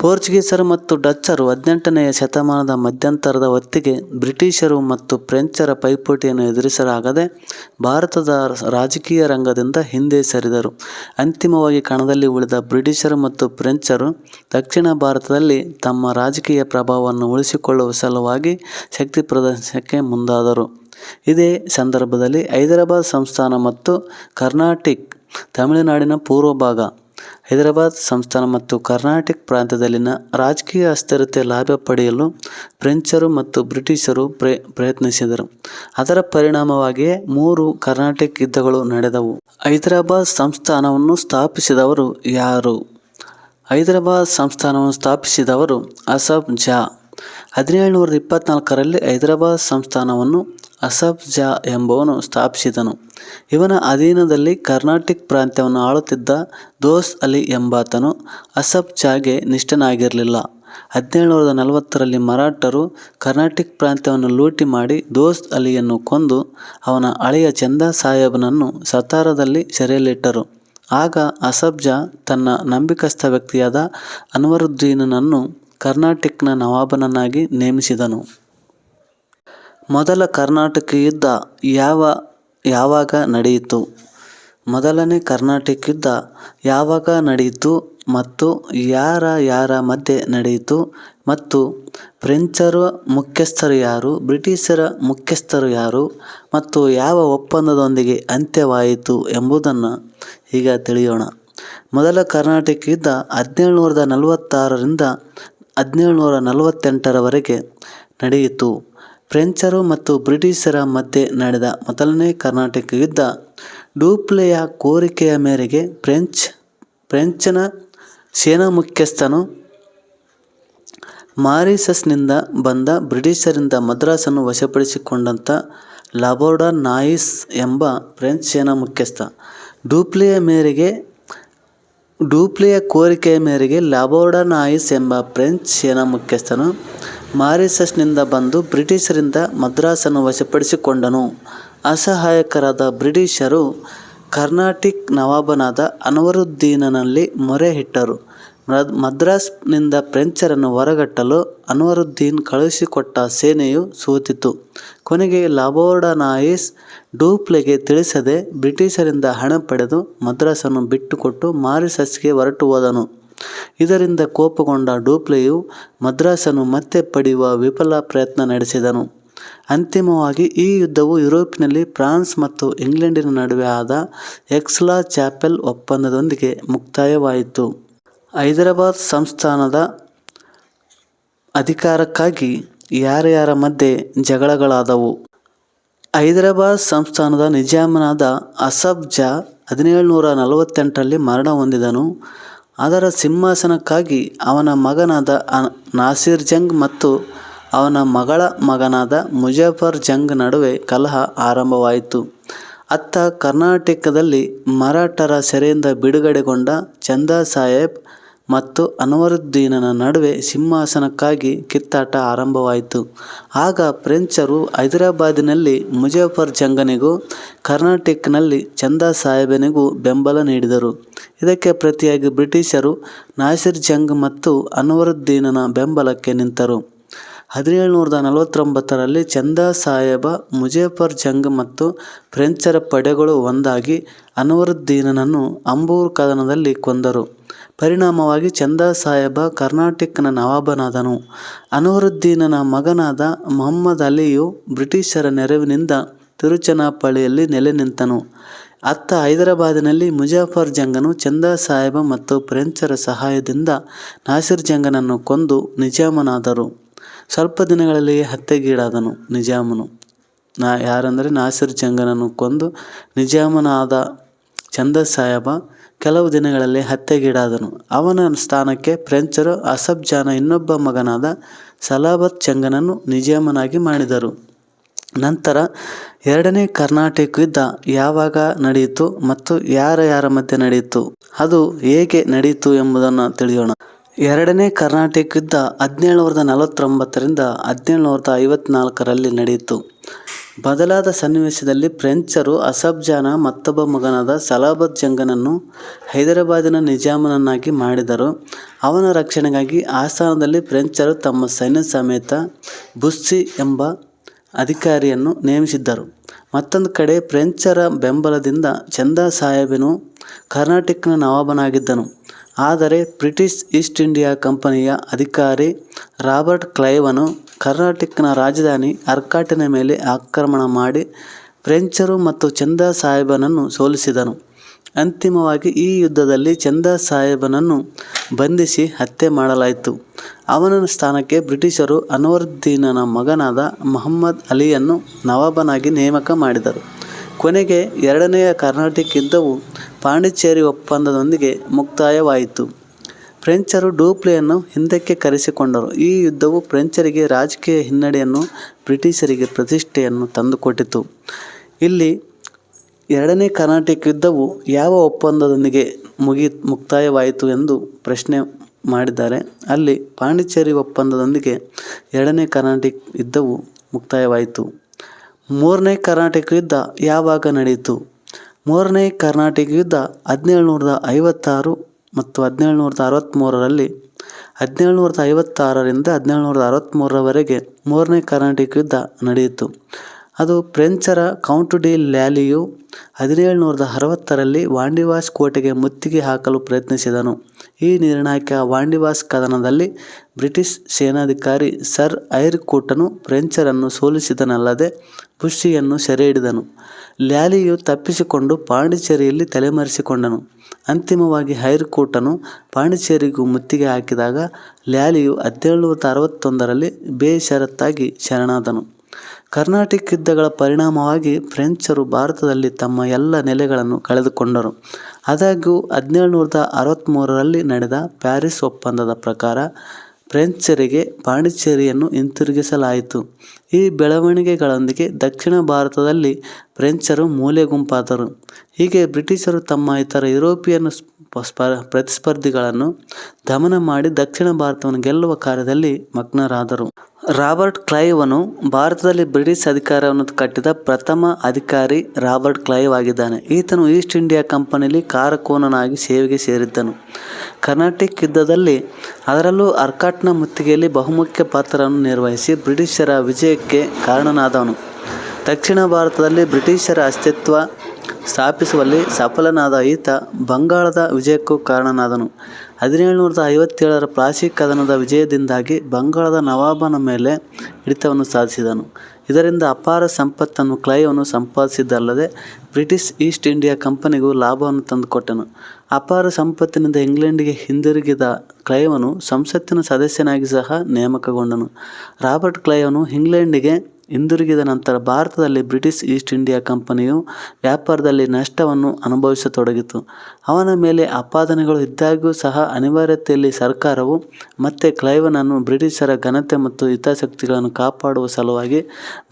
ಪೋರ್ಚುಗೀಸರು ಮತ್ತು ಡಚ್ಚರು 18ನೇ ಶತಮಾನದ ಮಧ್ಯಂತರದ ಹೊತ್ತಿಗೆ ಬ್ರಿಟಿಷರು ಮತ್ತು ಫ್ರೆಂಚರ ಪೈಪೋಟಿಯನ್ನು ಎದುರಿಸಲಾಗದೆ ಭಾರತದ ರಾಜಕೀಯ ರಂಗದಿಂದ ಹಿಂದೆ ಸರಿದರು. ಅಂತಿಮವಾಗಿ ಕಣದಲ್ಲಿ ಉಳಿದ ಬ್ರಿಟಿಷರು ಮತ್ತು ಫ್ರೆಂಚರು ದಕ್ಷಿಣ ಭಾರತದಲ್ಲಿ ತಮ್ಮ ರಾಜಕೀಯ ಪ್ರಭಾವವನ್ನು ಉಳಿಸಿಕೊಳ್ಳುವ ಸಲುವಾಗಿ ಶಕ್ತಿ ಪ್ರದರ್ಶನಕ್ಕೆ ಮುಂದಾದರು. ಇದೇ ಸಂದರ್ಭದಲ್ಲಿ ಹೈದರಾಬಾದ್ ಸಂಸ್ಥಾನ ಮತ್ತು ಕರ್ನಾಟಿಕ್, ತಮಿಳುನಾಡಿನ ಪೂರ್ವ ಭಾಗ, ಹೈದರಾಬಾದ್ ಸಂಸ್ಥಾನ ಮತ್ತು ಕರ್ನಾಟಿಕ್ ಪ್ರಾಂತ್ಯದಲ್ಲಿನ ರಾಜಕೀಯ ಅಸ್ಥಿರತೆ ಲಾಭ ಪಡೆಯಲು ಫ್ರೆಂಚರು ಮತ್ತು ಬ್ರಿಟಿಷರು ಪ್ರಯತ್ನಿಸಿದರು. ಅದರ ಪರಿಣಾಮವಾಗಿಯೇ 3 ಕರ್ನಾಟಿಕ್ ಯುದ್ಧಗಳು ನಡೆದವು. ಹೈದರಾಬಾದ್ ಸಂಸ್ಥಾನವನ್ನು ಸ್ಥಾಪಿಸಿದವರು ಯಾರು? ಹೈದರಾಬಾದ್ ಸಂಸ್ಥಾನವನ್ನು ಸ್ಥಾಪಿಸಿದವರು ಅಸಫ್ ಜಾ. 1724ರಲ್ಲಿ ಹೈದರಾಬಾದ್ ಸಂಸ್ಥಾನವನ್ನು ಅಸಫ್ ಜಾ ಎಂಬುವನು ಸ್ಥಾಪಿಸಿದನು. ಇವನ ಅಧೀನದಲ್ಲಿ ಕರ್ನಾಟಿಕ್ ಪ್ರಾಂತ್ಯವನ್ನು ಆಳುತ್ತಿದ್ದ ದೋಸ್ತ್ ಅಲಿ ಎಂಬಾತನು ಅಸಫ್ ಜಾಗೆ ನಿಷ್ಠನಾಗಿರಲಿಲ್ಲ. 1740ರಲ್ಲಿ ಮರಾಠರು ಕರ್ನಾಟಿಕ್ ಪ್ರಾಂತ್ಯವನ್ನು ಲೂಟಿ ಮಾಡಿ ದೋಸ್ತ್ ಅಲಿಯನ್ನು ಕೊಂದು ಅವನ ಅಳಿಯ ಚಂದಾ ಸಾಹೇಬನನ್ನು ಸತಾರಾದಲ್ಲಿ ಸೆರೆಯಲ್ಲಿಟ್ಟರು. ಆಗ ಅಸಫ್ ಜಾ ತನ್ನ ನಂಬಿಕಸ್ಥ ವ್ಯಕ್ತಿಯಾದ ಅನ್ವರುದ್ದೀನನನ್ನು ಕರ್ನಾಟಿಕ್ನ ನವಾಬನನ್ನಾಗಿ ನೇಮಿಸಿದನು. ಮೊದಲ ಕರ್ನಾಟಕ ಯುದ್ಧ ಯಾವಾಗ ನಡೆಯಿತು? ಮೊದಲನೇ ಕರ್ನಾಟಕ ಯುದ್ಧ ಯಾವಾಗ ನಡೆಯಿತು ಮತ್ತು ಯಾರ ಮಧ್ಯೆ ನಡೆಯಿತು ಮತ್ತು ಫ್ರೆಂಚರ ಮುಖ್ಯಸ್ಥರು ಯಾರು, ಬ್ರಿಟಿಷರ ಮುಖ್ಯಸ್ಥರು ಯಾರು ಮತ್ತು ಯಾವ ಒಪ್ಪಂದದೊಂದಿಗೆ ಅಂತ್ಯವಾಯಿತು ಎಂಬುದನ್ನು ಈಗ ತಿಳಿಯೋಣ. ಮೊದಲ ಕರ್ನಾಟಕ ಯುದ್ಧ 1746ರಿಂದ 1748ರವರೆಗೆ ನಡೆಯಿತು. ಫ್ರೆಂಚರು ಮತ್ತು ಬ್ರಿಟಿಷರ ಮಧ್ಯೆ ನಡೆದ ಮೊದಲನೇ ಕರ್ನಾಟಕ ಯುದ್ಧ ಡೂಪ್ಲೆಯ ಕೋರಿಕೆಯ ಮೇರೆಗೆ ಫ್ರೆಂಚನ ಸೇನಾ ಮುಖ್ಯಸ್ಥನು ಮಾರಿಷಸ್ನಿಂದ ಬಂದ ಬ್ರಿಟಿಷರಿಂದ ಮದ್ರಾಸನ್ನು ವಶಪಡಿಸಿಕೊಂಡಂಥ ಲಾಬೋರ್ಡ ನಾಯಿಸ್ ಎಂಬ ಫ್ರೆಂಚ್ ಸೇನಾ ಮುಖ್ಯಸ್ಥ. ಡೂಪ್ಲೆಯ ಕೋರಿಕೆಯ ಮೇರೆಗೆ ಲಾಬೋರ್ಡ ನಾಯಿಸ್ ಎಂಬ ಫ್ರೆಂಚ್ ಸೇನಾ ಮುಖ್ಯಸ್ಥನು ಮಾರಿಷಸ್ನಿಂದ ಬಂದು ಬ್ರಿಟಿಷರಿಂದ ಮದ್ರಾಸನ್ನು ವಶಪಡಿಸಿಕೊಂಡನು. ಅಸಹಾಯಕರಾದ ಬ್ರಿಟಿಷರು ಕರ್ನಾಟಿಕ್ ನವಾಬನಾದ ಅನ್ವರುದ್ದೀನನಲ್ಲಿ ಮೊರೆ ಇಟ್ಟರು. ಮದ್ರಾಸ್ನಿಂದ ಫ್ರೆಂಚರನ್ನು ಹೊರಗಟ್ಟಲು ಅನ್ವರುದ್ದೀನ್ ಕಳುಹಿಸಿಕೊಟ್ಟ ಸೇನೆಯು ಸೋತಿತು. ಕೊನೆಗೆ ಲಾಬೋರ್ಡ ನಾಯಿಸ್ ಡೂಪ್ಲೆಗೆ ತಿಳಿಸದೆ ಬ್ರಿಟಿಷರಿಂದ ಹಣ ಪಡೆದು ಮದ್ರಾಸನ್ನು ಬಿಟ್ಟುಕೊಟ್ಟು ಮಾರಿಷಸ್ಗೆ ಹೊರಟು ಹೋದನು. ಇದರಿಂದ ಕೋಪಗೊಂಡ ಡೂಪ್ಲೆಯು ಮದ್ರಾಸನ್ನು ಮತ್ತೆ ಪಡೆಯುವ ವಿಫಲ ಪ್ರಯತ್ನ ನಡೆಸಿದನು. ಅಂತಿಮವಾಗಿ ಈ ಯುದ್ಧವು ಯುರೋಪಿನಲ್ಲಿ ಫ್ರಾನ್ಸ್ ಮತ್ತು ಇಂಗ್ಲೆಂಡಿನ ನಡುವೆ ಆದ ಎಕ್ಸ್ಲಾ ಚಾಪೆಲ್ ಒಪ್ಪಂದದೊಂದಿಗೆ ಮುಕ್ತಾಯವಾಯಿತು. ಹೈದರಾಬಾದ್ ಸಂಸ್ಥಾನದ ಅಧಿಕಾರಕ್ಕಾಗಿ ಯಾರ್ಯಾರ ಮಧ್ಯೆ ಜಗಳಗಳಾದವು? ಹೈದರಾಬಾದ್ ಸಂಸ್ಥಾನದ ನಿಜಾಮನಾದ ಅಸಫ್ ಜಾ 1748ರಲ್ಲಿ ಮರಣ ಹೊಂದಿದನು. ಅದರ ಸಿಂಹಾಸನಕ್ಕಾಗಿ ಅವನ ಮಗನಾದ ನಾಸಿರ್ ಜಂಗ್ ಮತ್ತು ಅವನ ಮಗಳ ಮಗನಾದ ಮುಜಫರ್ ಜಂಗ್ ನಡುವೆ ಕಲಹ ಆರಂಭವಾಯಿತು. ಅತ್ತ ಕರ್ನಾಟಕದಲ್ಲಿ ಮರಾಠರ ಸೆರೆಯಿಂದ ಬಿಡುಗಡೆಗೊಂಡ ಚಂದಾ ಸಾಹೇಬ್ ಮತ್ತು ಅನ್ವರುದ್ದೀನನ ನಡುವೆ ಸಿಂಹಾಸನಕ್ಕಾಗಿ ಕಿತ್ತಾಟ ಆರಂಭವಾಯಿತು. ಆಗ ಫ್ರೆಂಚರು ಹೈದರಾಬಾದಿನಲ್ಲಿ ಮುಜಫರ್ ಜಂಗನಿಗೂ ಕರ್ನಾಟಕ್ನಲ್ಲಿ ಚಂದಾ ಸಾಹೇಬನಿಗೂ ಬೆಂಬಲ ನೀಡಿದರು. ಇದಕ್ಕೆ ಪ್ರತಿಯಾಗಿ ಬ್ರಿಟಿಷರು ನಾಸಿರ್ ಜಂಗ್ ಮತ್ತು ಅನ್ವರುದ್ದೀನನ ಬೆಂಬಲಕ್ಕೆ ನಿಂತರು. 1749ರಲ್ಲಿ ಚಂದಾ ಸಾಹೇಬ, ಮುಜಫರ್ ಜಂಗ್ ಮತ್ತು ಫ್ರೆಂಚರ ಪಡೆಗಳು ಒಂದಾಗಿ ಅನ್ವರುದ್ದೀನನನ್ನು ಅಂಬೂರ್ ಕದನದಲ್ಲಿ ಕೊಂದರು. ಪರಿಣಾಮವಾಗಿ ಚಂದಾ ಸಾಹೇಬ ಕರ್ನಾಟಕ್ನ ನವಾಬನಾದನು. ಅನ್ವರುದ್ದೀನನ ಮಗನಾದ ಮುಹಮ್ಮದ್ ಅಲಿಯು ಬ್ರಿಟಿಷರ ನೆರವಿನಿಂದ ತಿರುಚನಾಪಳ್ಳಿಯಲ್ಲಿ ನೆಲೆ ನಿಂತನು. ಅತ್ತ ಹೈದರಾಬಾದಿನಲ್ಲಿ ಮುಜಫರ್ ಜಂಗನು ಚಂದಾ ಸಾಹೇಬ ಮತ್ತು ಫ್ರೆಂಚರ ಸಹಾಯದಿಂದ ನಾಸಿರ್ ಜಂಗನನ್ನು ಕೊಂದು ನಿಜಾಮನಾದರು. ಸ್ವಲ್ಪ ದಿನಗಳಲ್ಲಿಯೇ ಹತ್ಯೆಗೀಡಾದನು. ನಿಜಾಮನು ಯಾರೆಂದರೆ ನಾಸಿರ್ ಜಂಗನನ್ನು ಕೊಂದು ನಿಜಾಮನಾದ ಚಂದಾ ಸಾಹೇಬ ಕೆಲವು ದಿನಗಳಲ್ಲಿ ಹತ್ಯೆಗೀಡಾದನು. ಅವನ ಸ್ಥಾನಕ್ಕೆ ಫ್ರೆಂಚರು ಅಸಫ್ ಜಾನ ಇನ್ನೊಬ್ಬ ಮಗನಾದ ಸಲಾಬತ್ ಜಂಗನನ್ನು ನಿಜಾಮನಾಗಿ ಮಾಡಿದರು. ನಂತರ ಎರಡನೇ ಕರ್ನಾಟಕ ಯುದ್ಧ ಯಾವಾಗ ನಡೆಯಿತು ಮತ್ತು ಯಾರ ಮಧ್ಯೆ ನಡೆಯಿತು, ಅದು ಹೇಗೆ ನಡೆಯಿತು ಎಂಬುದನ್ನು ತಿಳಿಯೋಣ. ಎರಡನೇ ಕರ್ನಾಟಕ ಯುದ್ಧ 1749ರಿಂದ 1754ರಲ್ಲಿ ನಡೆಯಿತು. ಬದಲಾದ ಸನ್ನಿವೇಶದಲ್ಲಿ ಫ್ರೆಂಚರು ಅಸಫ್ ಜಾನ ಮತ್ತೊಬ್ಬ ಮಗನಾದ ಸಲಾಬತ್ ಜಂಗನನ್ನು ಹೈದರಾಬಾದಿನ ನಿಜಾಮನನ್ನಾಗಿ ಮಾಡಿದರು. ಅವನ ರಕ್ಷಣೆಗಾಗಿ ಆಸ್ಥಾನದಲ್ಲಿ ಫ್ರೆಂಚರು ತಮ್ಮ ಸೈನ್ಯ ಸಮೇತ ಬುಸ್ಸಿ ಎಂಬ ಅಧಿಕಾರಿಯನ್ನು ನೇಮಿಸಿದ್ದರು. ಮತ್ತೊಂದು ಕಡೆ ಫ್ರೆಂಚರ ಬೆಂಬಲದಿಂದ ಚಂದಾ ಸಾಹೇಬನು ಕರ್ನಾಟಕನ ನವಾಬನಾಗಿದ್ದನು. ಆದರೆ ಬ್ರಿಟಿಷ್ ಈಸ್ಟ್ ಇಂಡಿಯಾ ಕಂಪನಿಯ ಅಧಿಕಾರಿ ರಾಬರ್ಟ್ ಕ್ಲೈವನು ಕರ್ನಾಟಕನ ರಾಜಧಾನಿ ಅರ್ಕಾಟಿನ ಮೇಲೆ ಆಕ್ರಮಣ ಮಾಡಿ ಫ್ರೆಂಚರು ಮತ್ತು ಚಂದಾ ಸಾಹೇಬನನ್ನು ಸೋಲಿಸಿದನು. ಅಂತಿಮವಾಗಿ ಈ ಯುದ್ಧದಲ್ಲಿ ಚಂದಾ ಸಾಹೇಬನನ್ನು ಬಂಧಿಸಿ ಹತ್ಯೆ ಮಾಡಲಾಯಿತು. ಅವನ ಸ್ಥಾನಕ್ಕೆ ಬ್ರಿಟಿಷರು ಅನ್ವರುದ್ದೀನನ ಮಗನಾದ ಮಹಮ್ಮದ್ ಅಲಿಯನ್ನು ನವಾಬನಾಗಿ ನೇಮಕ ಮಾಡಿದರು. ಕೊನೆಗೆ ಎರಡನೆಯ ಕರ್ನಾಟಿಕ್ ಯುದ್ಧವು ಪಾಂಡಿಚೇರಿ ಒಪ್ಪಂದದೊಂದಿಗೆ ಮುಕ್ತಾಯವಾಯಿತು. ಫ್ರೆಂಚರು ಡೂಪ್ಲೆಯನ್ನು ಹಿಂದಕ್ಕೆ ಕರೆಸಿಕೊಂಡರು. ಈ ಯುದ್ಧವು ಫ್ರೆಂಚರಿಗೆ ರಾಜಕೀಯ ಹಿನ್ನಡೆಯನ್ನು, ಬ್ರಿಟಿಷರಿಗೆ ಪ್ರತಿಷ್ಠೆಯನ್ನು ತಂದುಕೊಟ್ಟಿತು. ಇಲ್ಲಿ ಎರಡನೇ ಕರ್ನಾಟಿಕ್ ಯುದ್ಧವು ಯಾವ ಒಪ್ಪಂದದೊಂದಿಗೆ ಮುಕ್ತಾಯವಾಯಿತು ಎಂದು ಪ್ರಶ್ನೆ ಮಾಡಿದ್ದಾರೆ. ಅಲ್ಲಿ ಪಾಂಡಿಚೇರಿ ಒಪ್ಪಂದದೊಂದಿಗೆ ಎರಡನೇ ಕರ್ನಾಟಿಕ್ ಯುದ್ಧವು ಮುಕ್ತಾಯವಾಯಿತು. ಮೂರನೇ ಕರ್ನಾಟಕ ಯುದ್ಧ ಯಾವಾಗ ನಡೆಯಿತು? ಮೂರನೇ ಕರ್ನಾಟಕ ಯುದ್ಧ 1756 ಮತ್ತು 1763ರಲ್ಲಿ 1756ರಿಂದ 1763ರವರೆಗೆ ಮೂರನೇ ಕರ್ನಾಟಕ ಯುದ್ಧ ನಡೆಯಿತು. ಅದು ಫ್ರೆಂಚರ ಕೌಂಟ್ ಡಿ ಲ್ಯಾಲಿಯು 1760ರಲ್ಲಿ ವಾಂಡಿವಾಸ್ ಕೋಟೆಗೆ ಮುತ್ತಿಗೆ ಹಾಕಲು ಪ್ರಯತ್ನಿಸಿದನು. ಈ ನಿರ್ಣಾಯಕ ವಾಂಡಿವಾಸ್ ಕದನದಲ್ಲಿ ಬ್ರಿಟಿಷ್ ಸೇನಾಧಿಕಾರಿ ಸರ್ ಐರ್ ಕೂಟನು ಫ್ರೆಂಚರನ್ನು ಸೋಲಿಸಿದನಲ್ಲದೆ ಬುಸ್ಸಿಯನ್ನು ಸೆರೆ ಹಿಡಿದನು. ಲ್ಯಾಲಿಯು ತಪ್ಪಿಸಿಕೊಂಡು ಪಾಂಡಿಚೇರಿಯಲ್ಲಿ ತಲೆಮರೆಸಿಕೊಂಡನು. ಅಂತಿಮವಾಗಿ ಐರ್ ಕೂಟನು ಪಾಂಡಿಚೇರಿಗೂ ಮುತ್ತಿಗೆ ಹಾಕಿದಾಗ ಲ್ಯಾಲಿಯು 1761ರಲ್ಲಿ ಬೇಷರತ್ತಾಗಿ ಶರಣಾದನು. ಕರ್ನಾಟಿಕ್ ಯುದ್ಧಗಳ ಪರಿಣಾಮವಾಗಿ ಫ್ರೆಂಚರು ಭಾರತದಲ್ಲಿ ತಮ್ಮ ಎಲ್ಲ ನೆಲೆಗಳನ್ನು ಕಳೆದುಕೊಂಡರು. ಆದಾಗ್ಯೂ 1763ರಲ್ಲಿ ನಡೆದ ಪ್ಯಾರಿಸ್ ಒಪ್ಪಂದದ ಪ್ರಕಾರ ಫ್ರೆಂಚರಿಗೆ ಪಾಂಡಿಚೇರಿಯನ್ನು ಹಿಂತಿರುಗಿಸಲಾಯಿತು. ಈ ಬೆಳವಣಿಗೆಗಳೊಂದಿಗೆ ದಕ್ಷಿಣ ಭಾರತದಲ್ಲಿ ಫ್ರೆಂಚರು ಮೂಲೆ ಗುಂಪಾದರು. ಹೀಗೆ ಬ್ರಿಟಿಷರು ತಮ್ಮ ಇತರ ಯುರೋಪಿಯನ್ ಪ್ರತಿಸ್ಪರ್ಧಿಗಳನ್ನು ದಮನ ಮಾಡಿ ದಕ್ಷಿಣ ಭಾರತವನ್ನು ಗೆಲ್ಲುವ ಕಾರ್ಯದಲ್ಲಿ ಮಗ್ನರಾದರು. ರಾಬರ್ಟ್ ಕ್ಲೈವನು ಭಾರತದಲ್ಲಿ ಬ್ರಿಟಿಷ್ ಅಧಿಕಾರವನ್ನು ಕಟ್ಟಿದ ಪ್ರಥಮ ಅಧಿಕಾರಿ ರಾಬರ್ಟ್ ಕ್ಲೈವ್ ಆಗಿದ್ದಾನೆ. ಈತನು ಈಸ್ಟ್ ಇಂಡಿಯಾ ಕಂಪನಿಯಲ್ಲಿ ಕಾರಕೋನನಾಗಿ ಸೇವೆಗೆ ಸೇರಿದ್ದನು. ಕರ್ನಾಟಿಕ್ ಯುದ್ಧದಲ್ಲಿ, ಅದರಲ್ಲೂ ಅರ್ಕಾಟ್ನ ಮುತ್ತಿಗೆಯಲ್ಲಿ ಬಹುಮುಖ್ಯ ಪಾತ್ರವನ್ನು ನಿರ್ವಹಿಸಿ ಬ್ರಿಟಿಷರ ವಿಜಯಕ್ಕೆ ಕಾರಣನಾದವನು. ದಕ್ಷಿಣ ಭಾರತದಲ್ಲಿ ಬ್ರಿಟಿಷರ ಅಸ್ತಿತ್ವ ಸ್ಥಾಪಿಸುವಲ್ಲಿ ಸಫಲನಾದ ಈತ ಬಂಗಾಳದ ವಿಜಯಕ್ಕೂ ಕಾರಣನಾದನು. 1757ರ ಪ್ಲಾಸಿ ಕದನದ ವಿಜಯದಿಂದಾಗಿ ಬಂಗಾಳದ ನವಾಬನ ಮೇಲೆ ಹಿಡಿತವನ್ನು ಸಾಧಿಸಿದನು. ಇದರಿಂದ ಅಪಾರ ಸಂಪತ್ತನ್ನು ಕ್ಲೈವನು ಸಂಪಾದಿಸಿದ್ದಲ್ಲದೆ ಬ್ರಿಟಿಷ್ ಈಸ್ಟ್ ಇಂಡಿಯಾ ಕಂಪನಿಗೂ ಲಾಭವನ್ನು ತಂದುಕೊಟ್ಟನು. ಅಪಾರ ಸಂಪತ್ತಿನಿಂದ ಇಂಗ್ಲೆಂಡಿಗೆ ಹಿಂದಿರುಗಿದ ಕ್ಲೈವನು ಸಂಸತ್ತಿನ ಸದಸ್ಯನಾಗಿ ಸಹ ನೇಮಕಗೊಂಡನು. ರಾಬರ್ಟ್ ಕ್ಲೈವನು ಇಂಗ್ಲೆಂಡಿಗೆ ಹಿಂದಿರುಗಿದ ನಂತರ ಭಾರತದಲ್ಲಿ ಬ್ರಿಟಿಷ್ ಈಸ್ಟ್ ಇಂಡಿಯಾ ಕಂಪನಿಯು ವ್ಯಾಪಾರದಲ್ಲಿ ನಷ್ಟವನ್ನು ಅನುಭವಿಸತೊಡಗಿತು. ಅವನ ಮೇಲೆ ಆಪಾದನೆಗಳು ಇದ್ದಾಗ್ಯೂ ಸಹ ಅನಿವಾರ್ಯತೆಯಲ್ಲಿ ಸರ್ಕಾರವು ಮತ್ತೆ ಕ್ಲೈವನನ್ನು ಬ್ರಿಟಿಷರ ಘನತೆ ಮತ್ತು ಹಿತಾಸಕ್ತಿಗಳನ್ನು ಕಾಪಾಡುವ ಸಲುವಾಗಿ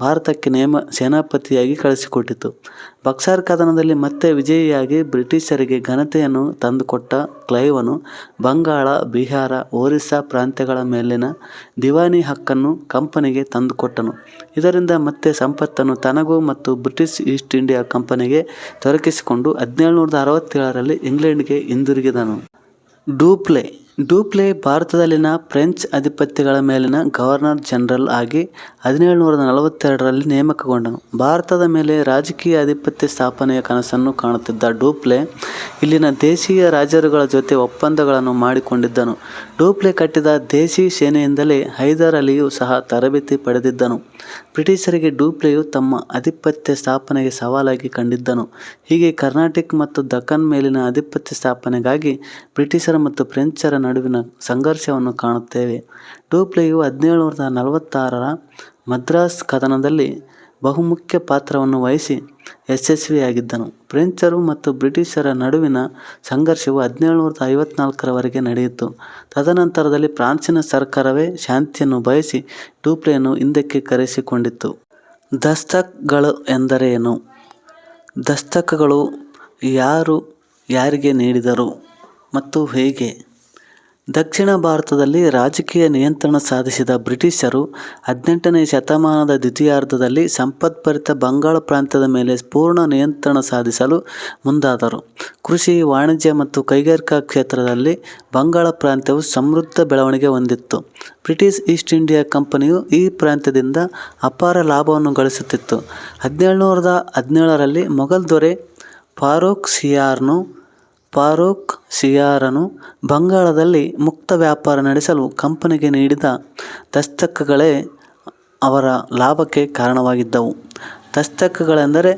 ಭಾರತಕ್ಕೆ ಸೇನಾಪತಿಯಾಗಿ ಕಳಿಸಿಕೊಟ್ಟಿತು. ಬಕ್ಸಾರ್ ಕದನದಲ್ಲಿ ಮತ್ತೆ ವಿಜಯಿಯಾಗಿ ಬ್ರಿಟಿಷರಿಗೆ ಘನತೆಯನ್ನು ತಂದುಕೊಟ್ಟ ಕ್ಲೈವನು ಬಂಗಾಳ, ಬಿಹಾರ, ಒರಿಸ್ಸಾ ಪ್ರಾಂತ್ಯಗಳ ಮೇಲಿನ ದಿವಾನಿ ಹಕ್ಕನ್ನು ಕಂಪನಿಗೆ ತಂದುಕೊಟ್ಟನು. ಇದರಿಂದ ಮತ್ತೆ ಸಂಪತ್ತನ್ನು ತನಗೂ ಮತ್ತು ಬ್ರಿಟಿಷ್ ಈಸ್ಟ್ ಇಂಡಿಯಾ ಕಂಪನಿಗೆ ದೊರಕಿಸಿಕೊಂಡು 1767ರಲ್ಲಿ ಇಂಗ್ಲೆಂಡ್ಗೆ ಹಿಂದಿರುಗಿದನು. ಡೂಪ್ಲೆ ಭಾರತದಲ್ಲಿನ ಫ್ರೆಂಚ್ ಅಧಿಪತ್ಯಗಳ ಮೇಲಿನ ಗವರ್ನರ್ ಜನರಲ್ ಆಗಿ 1742ರಲ್ಲಿ ನೇಮಕಗೊಂಡನು. ಭಾರತದ ಮೇಲೆ ರಾಜಕೀಯ ಆಧಿಪತ್ಯ ಸ್ಥಾಪನೆಯ ಕನಸನ್ನು ಕಾಣುತ್ತಿದ್ದ ಡೂಪ್ಲೆ ಇಲ್ಲಿನ ದೇಶೀಯ ರಾಜರುಗಳ ಜೊತೆ ಒಪ್ಪಂದಗಳನ್ನು ಮಾಡಿಕೊಂಡಿದ್ದನು. ಡೂಪ್ಲೆ ಕಟ್ಟಿದ ದೇಶೀ ಸೇನೆಯಿಂದಲೇ ಹೈದರ್ ಅಲಿಯು ಸಹ ತರಬೇತಿ ಪಡೆದಿದ್ದನು. ಬ್ರಿಟಿಷರಿಗೆ ಡೂಪ್ಲೆಯು ತಮ್ಮ ಆಧಿಪತ್ಯ ಸ್ಥಾಪನೆಗೆ ಸವಾಲಾಗಿ ಕಂಡಿದ್ದನು. ಹೀಗೆ ಕರ್ನಾಟಿಕ್ ಮತ್ತು ದಕ್ಕನ್ ಮೇಲಿನ ಆಧಿಪತ್ಯ ಸ್ಥಾಪನೆಗಾಗಿ ಬ್ರಿಟಿಷರ ಮತ್ತು ಫ್ರೆಂಚರ ನಡುವಿನ ಸಂಘರ್ಷವನ್ನು ಕಾಣುತ್ತೇವೆ. ಡೂಪ್ಲೆಯು 1746ರ ಮದ್ರಾಸ್ ಕದನದಲ್ಲಿ ಬಹುಮುಖ್ಯ ಪಾತ್ರವನ್ನು ವಹಿಸಿ ಯಶಸ್ವಿಯಾಗಿದ್ದನು. ಫ್ರೆಂಚರು ಮತ್ತು ಬ್ರಿಟಿಷರ ನಡುವಿನ ಸಂಘರ್ಷವು 1754ರವರೆಗೆ ನಡೆಯಿತು. ತದನಂತರದಲ್ಲಿ ಫ್ರಾನ್ಸಿನ ಸರ್ಕಾರವೇ ಶಾಂತಿಯನ್ನು ಬಯಸಿ ಡೂಪ್ಲೆಯನ್ನು ಹಿಂದಕ್ಕೆ ಕರೆಸಿಕೊಂಡಿತು. ದಸ್ತಕ್ಗಳು ಎಂದರೇನು? ದಸ್ತಕಗಳು ಯಾರು ಯಾರಿಗೆ ನೀಡಿದರು ಮತ್ತು ಹೇಗೆ? ದಕ್ಷಿಣ ಭಾರತದಲ್ಲಿ ರಾಜಕೀಯ ನಿಯಂತ್ರಣ ಸಾಧಿಸಿದ ಬ್ರಿಟಿಷರು 18ನೇ ಶತಮಾನದ ದ್ವಿತೀಯಾರ್ಧದಲ್ಲಿ ಸಂಪದ್ಭರಿತ ಬಂಗಾಳ ಪ್ರಾಂತ್ಯದ ಮೇಲೆ ಪೂರ್ಣ ನಿಯಂತ್ರಣ ಸಾಧಿಸಲು ಮುಂದಾದರು. ಕೃಷಿ, ವಾಣಿಜ್ಯ ಮತ್ತು ಕೈಗಾರಿಕಾ ಕ್ಷೇತ್ರದಲ್ಲಿ ಬಂಗಾಳ ಪ್ರಾಂತ್ಯವು ಸಮೃದ್ಧ ಬೆಳವಣಿಗೆ ಹೊಂದಿತ್ತು. ಬ್ರಿಟಿಷ್ ಈಸ್ಟ್ ಇಂಡಿಯಾ ಕಂಪನಿಯು ಈ ಪ್ರಾಂತ್ಯದಿಂದ ಅಪಾರ ಲಾಭವನ್ನು ಗಳಿಸುತ್ತಿತ್ತು. 1717ರಲ್ಲಿ ಮೊಘಲ್ ದೊರೆ ಫಾರೂಕ್ ಸಿಯಾರನು ಬಂಗಾಳದಲ್ಲಿ ಮುಕ್ತ ವ್ಯಾಪಾರ ನಡೆಸಲು ಕಂಪನಿಗೆ ನೀಡಿದ ದಸ್ತಕಗಳೇ ಅವರ ಲಾಭಕ್ಕೆ ಕಾರಣವಾಗಿದ್ದವು. ದಸ್ತಕಗಳೆಂದರೆ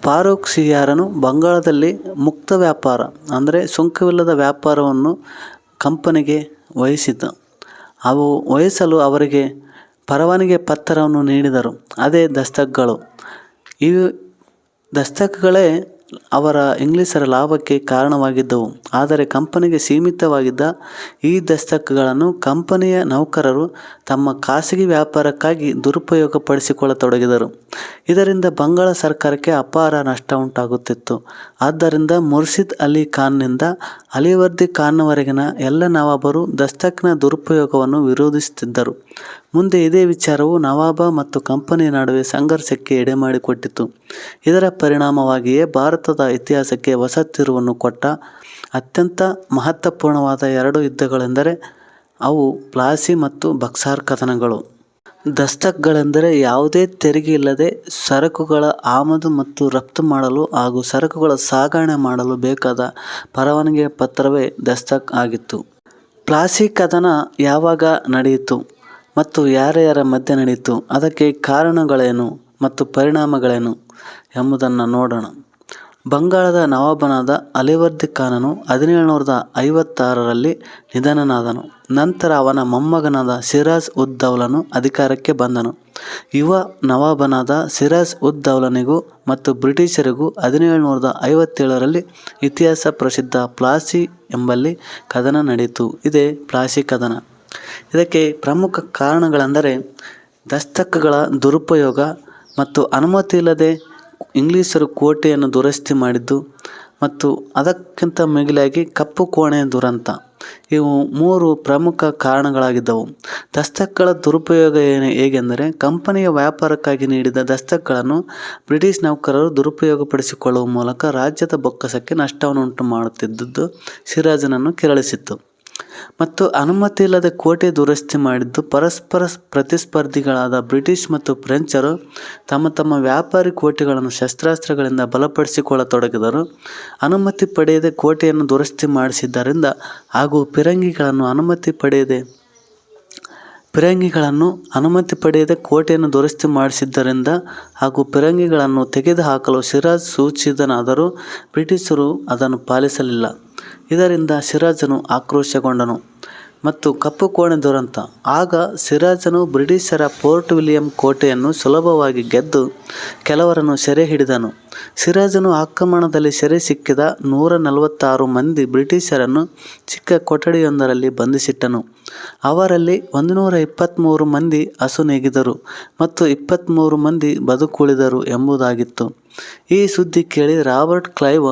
ಫಾರೂಕ್ ಸಿಯಾರನು ಬಂಗಾಳದಲ್ಲಿ ಮುಕ್ತ ವ್ಯಾಪಾರ ಅಂದರೆ ಸುಂಕವಿಲ್ಲದ ವ್ಯಾಪಾರವನ್ನು ಕಂಪನಿಗೆ ಅವು ವಹಿಸಲು ಅವರಿಗೆ ಪರವಾನಗಿ ಪತ್ರವನ್ನು ನೀಡಿದರು. ಅದೇ ದಸ್ತಕಗಳು. ಈ ದಸ್ತಕಗಳೇ ಅವರ ಇಂಗ್ಲಿಷರ ಲಾಭಕ್ಕೆ ಕಾರಣವಾಗಿದ್ದವು. ಆದರೆ ಕಂಪನಿಗೆ ಸೀಮಿತವಾಗಿದ್ದ ಈ ದಸ್ತಕಗಳನ್ನು ಕಂಪನಿಯ ನೌಕರರು ತಮ್ಮ ಖಾಸಗಿ ವ್ಯಾಪಾರಕ್ಕಾಗಿ ದುರುಪಯೋಗಪಡಿಸಿಕೊಳ್ಳತೊಡಗಿದರು. ಇದರಿಂದ ಬಂಗಾಳ ಸರ್ಕಾರಕ್ಕೆ ಅಪಾರ ನಷ್ಟ ಉಂಟಾಗುತ್ತಿತ್ತು. ಆದ್ದರಿಂದ ಮುರ್ಷಿದ್ ಅಲಿ ಖಾನ್ನಿಂದ ಅಲಿವರ್ದಿ ಖಾನ್ನವರೆಗಿನ ಎಲ್ಲ ನವಾಬರು ದಸ್ತಕ್ನ ದುರುಪಯೋಗವನ್ನು ವಿರೋಧಿಸುತ್ತಿದ್ದರು. ಮುಂದೆ ಇದೇ ವಿಚಾರವು ನವಾಬ ಮತ್ತು ಕಂಪನಿಯ ನಡುವೆ ಸಂಘರ್ಷಕ್ಕೆ ಎಡೆಮಾಡಿಕೊಟ್ಟಿತು. ಇದರ ಪರಿಣಾಮವಾಗಿಯೇ ಭಾರತದ ಇತಿಹಾಸಕ್ಕೆ ಹೊಸ ತಿರುವನ್ನು ಕೊಟ್ಟ ಅತ್ಯಂತ ಮಹತ್ವಪೂರ್ಣವಾದ 2 ಯುದ್ಧಗಳೆಂದರೆ ಅವು ಪ್ಲಾಸಿ ಮತ್ತು ಬಕ್ಸಾರ್ ಕದನಗಳು. ದಸ್ತಕ್ಗಳೆಂದರೆ ಯಾವುದೇ ತೆರಿಗೆ ಇಲ್ಲದೆ ಸರಕುಗಳ ಆಮದು ಮತ್ತು ರಫ್ತು ಮಾಡಲು ಹಾಗೂ ಸರಕುಗಳ ಸಾಗಣೆ ಮಾಡಲು ಬೇಕಾದ ಪರವಾನಗಿಯ ಪತ್ರವೇ ದಸ್ತಕ್ ಆಗಿತ್ತು. ಪ್ಲಾಸಿ ಕದನ ಯಾವಾಗ ನಡೆಯಿತು ಮತ್ತು ಯಾರ್ಯಾರ ಮಧ್ಯೆ ನಡೆಯಿತು, ಅದಕ್ಕೆ ಕಾರಣಗಳೇನು ಮತ್ತು ಪರಿಣಾಮಗಳೇನು ಎಂಬುದನ್ನು ನೋಡೋಣ. ಬಂಗಾಳದ ನವಾಬನಾದ ಅಲಿವರ್ದಿ ಖಾನನು 1756ರಲ್ಲಿ ನಿಧನನಾದನು. ನಂತರ ಅವನ ಮೊಮ್ಮಗನಾದ ಸಿರಾಜ್ ಉದ್ ದೌಲನು ಅಧಿಕಾರಕ್ಕೆ ಬಂದನು. ಯುವ ನವಾಬನಾದ ಸಿರಾಜ್ ಉದ್ ದೌಲನಿಗೂ ಮತ್ತು ಬ್ರಿಟಿಷರಿಗೂ 1757ರಲ್ಲಿ ಇತಿಹಾಸ ಪ್ರಸಿದ್ಧ ಪ್ಲಾಸಿ ಎಂಬಲ್ಲಿ ಕದನ ನಡೆಯಿತು. ಇದೇ ಪ್ಲಾಸಿ ಕದನ. ಇದಕ್ಕೆ ಪ್ರಮುಖ ಕಾರಣಗಳೆಂದರೆ ದಸ್ತಕಗಳ ದುರುಪಯೋಗ ಮತ್ತು ಅನುಮತಿ ಇಲ್ಲದೆ ಇಂಗ್ಲಿಷರು ಕೋಟೆಯನ್ನು ದುರಸ್ತಿ ಮಾಡಿದ್ದು ಮತ್ತು ಅದಕ್ಕಿಂತ ಮಿಗಿಲಾಗಿ ಕಪ್ಪು ಕೋಣೆಯ ದುರಂತ. ಇವು 3 ಪ್ರಮುಖ ಕಾರಣಗಳಾಗಿದ್ದವು. ದಸ್ತಕಗಳ ದುರುಪಯೋಗ ಹೇಗೆಂದರೆ ಕಂಪನಿಯ ವ್ಯಾಪಾರಕ್ಕಾಗಿ ನೀಡಿದ ದಸ್ತಕಗಳನ್ನು ಬ್ರಿಟಿಷ್ ನೌಕರರು ದುರುಪಯೋಗಪಡಿಸಿಕೊಳ್ಳುವ ಮೂಲಕ ರಾಜ್ಯದ ಬೊಕ್ಕಸಕ್ಕೆ ನಷ್ಟವನ್ನು ಉಂಟು ಮಾಡುತ್ತಿದ್ದುದು ಸಿರಾಜನನ್ನು ಕೆರಳಿಸಿತ್ತು. ಮತ್ತು ಅನುಮತಿ ಇಲ್ಲದೆ ಕೋಟೆ ದುರಸ್ತಿ ಮಾಡಿದ್ದು ಪರಸ್ಪರ ಪ್ರತಿಸ್ಪರ್ಧಿಗಳಾದ ಬ್ರಿಟಿಷ್ ಮತ್ತು ಫ್ರೆಂಚರು ತಮ್ಮ ವ್ಯಾಪಾರಿ ಕೋಟೆಗಳನ್ನು ಶಸ್ತ್ರಾಸ್ತ್ರಗಳಿಂದ ಬಲಪಡಿಸಿಕೊಳ್ಳತೊಡಗಿದರು. ಅನುಮತಿ ಪಡೆಯದೆ ಕೋಟೆಯನ್ನು ದುರಸ್ತಿ ಮಾಡಿಸಿದ್ದರಿಂದ ಹಾಗೂ ಫಿರಂಗಿಗಳನ್ನು ಅನುಮತಿ ಪಡೆಯದೆ ಕೋಟೆಯನ್ನು ದುರಸ್ತಿ ಮಾಡಿಸಿದ್ದರಿಂದ ಹಾಗೂ ಫಿರಂಗಿಗಳನ್ನು ತೆಗೆದುಹಾಕಲು ಸಿರಾಜ್ ಸೂಚಿಸಿದನಾದರೂ ಬ್ರಿಟಿಷರು ಅದನ್ನು ಪಾಲಿಸಲಿಲ್ಲ. ಇದರಿಂದ ಸಿರಾಜನು ಆಕ್ರೋಶಗೊಂಡನು ಮತ್ತು ಕಪ್ಪು ಕೋಣೆ ದುರಂತ. ಆಗ ಸಿರಾಜನು ಬ್ರಿಟಿಷರ ಫೋರ್ಟ್ ವಿಲಿಯಂ ಕೋಟೆಯನ್ನು ಸುಲಭವಾಗಿ ಗೆದ್ದು ಕೆಲವರನ್ನು ಸೆರೆ ಹಿಡಿದನು. ಸಿರಾಜನು ಆಕ್ರಮಣದಲ್ಲಿ ಸೆರೆ ಸಿಕ್ಕಿದ 146 ಮಂದಿ ಬ್ರಿಟಿಷರನ್ನು ಚಿಕ್ಕ ಕೊಠಡಿಯೊಂದರಲ್ಲಿ ಬಂಧಿಸಿಟ್ಟನು. ಅವರಲ್ಲಿ 123 ಮಂದಿ ಅಸುನೀಗಿದರು ಮತ್ತು 23 ಮಂದಿ ಬದುಕುಳಿದರು ಎಂಬುದಾಗಿತ್ತು. ಈ ಸುದ್ದಿ ಕೇಳಿ ರಾಬರ್ಟ್ ಕ್ಲೈವ್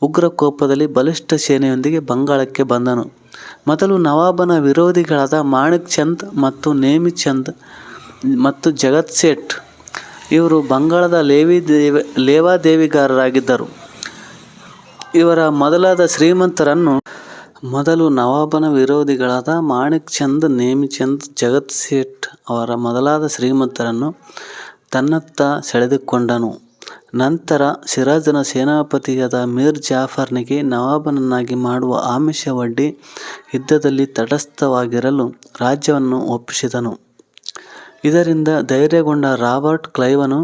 ಉಗ್ರ ಕೋಪದಲ್ಲಿ ಬಲಿಷ್ಠ ಸೇನೆಯೊಂದಿಗೆ ಬಂಗಾಳಕ್ಕೆ ಬಂದನು. ಮೊದಲು ನವಾಬನ ವಿರೋಧಿಗಳಾದ ಮಾಣಿಕ್ ಚಂದ್ ಮತ್ತು ನೇಮಿ ಚಂದ್ ಮತ್ತು ಜಗತ್ ಸೇಠ್ ಇವರು ಬಂಗಾಳದ ಲೇವಾದೇವಿಗಾರರಾಗಿದ್ದರು. ಇವರ ಮೊದಲು ನವಾಬನ ವಿರೋಧಿಗಳಾದ ಮಾಣಿಕ್ ಚಂದ್, ನೇಮಿ ಚಂದ್, ಜಗತ್ ಸೇಠ್ ಅವರ ಮೊದಲಾದ ಶ್ರೀಮಂತರನ್ನು ತನ್ನತ್ತ ಸೆಳೆದುಕೊಂಡನು. ನಂತರ ಸಿರಾಜನ ಸೇನಾಪತಿಯಾದ ಮೀರ್ ಜಾಫರ್ನಿಗೆ ನವಾಬನನ್ನಾಗಿ ಮಾಡುವ ಆಮಿಷವೊಡ್ಡಿ ಯುದ್ಧದಲ್ಲಿ ತಟಸ್ಥವಾಗಿರಲು ರಾಜ್ಯವನ್ನು ಒಪ್ಪಿಸಿದನು. ಇದರಿಂದ ಧೈರ್ಯಗೊಂಡ ರಾಬರ್ಟ್ ಕ್ಲೈವನು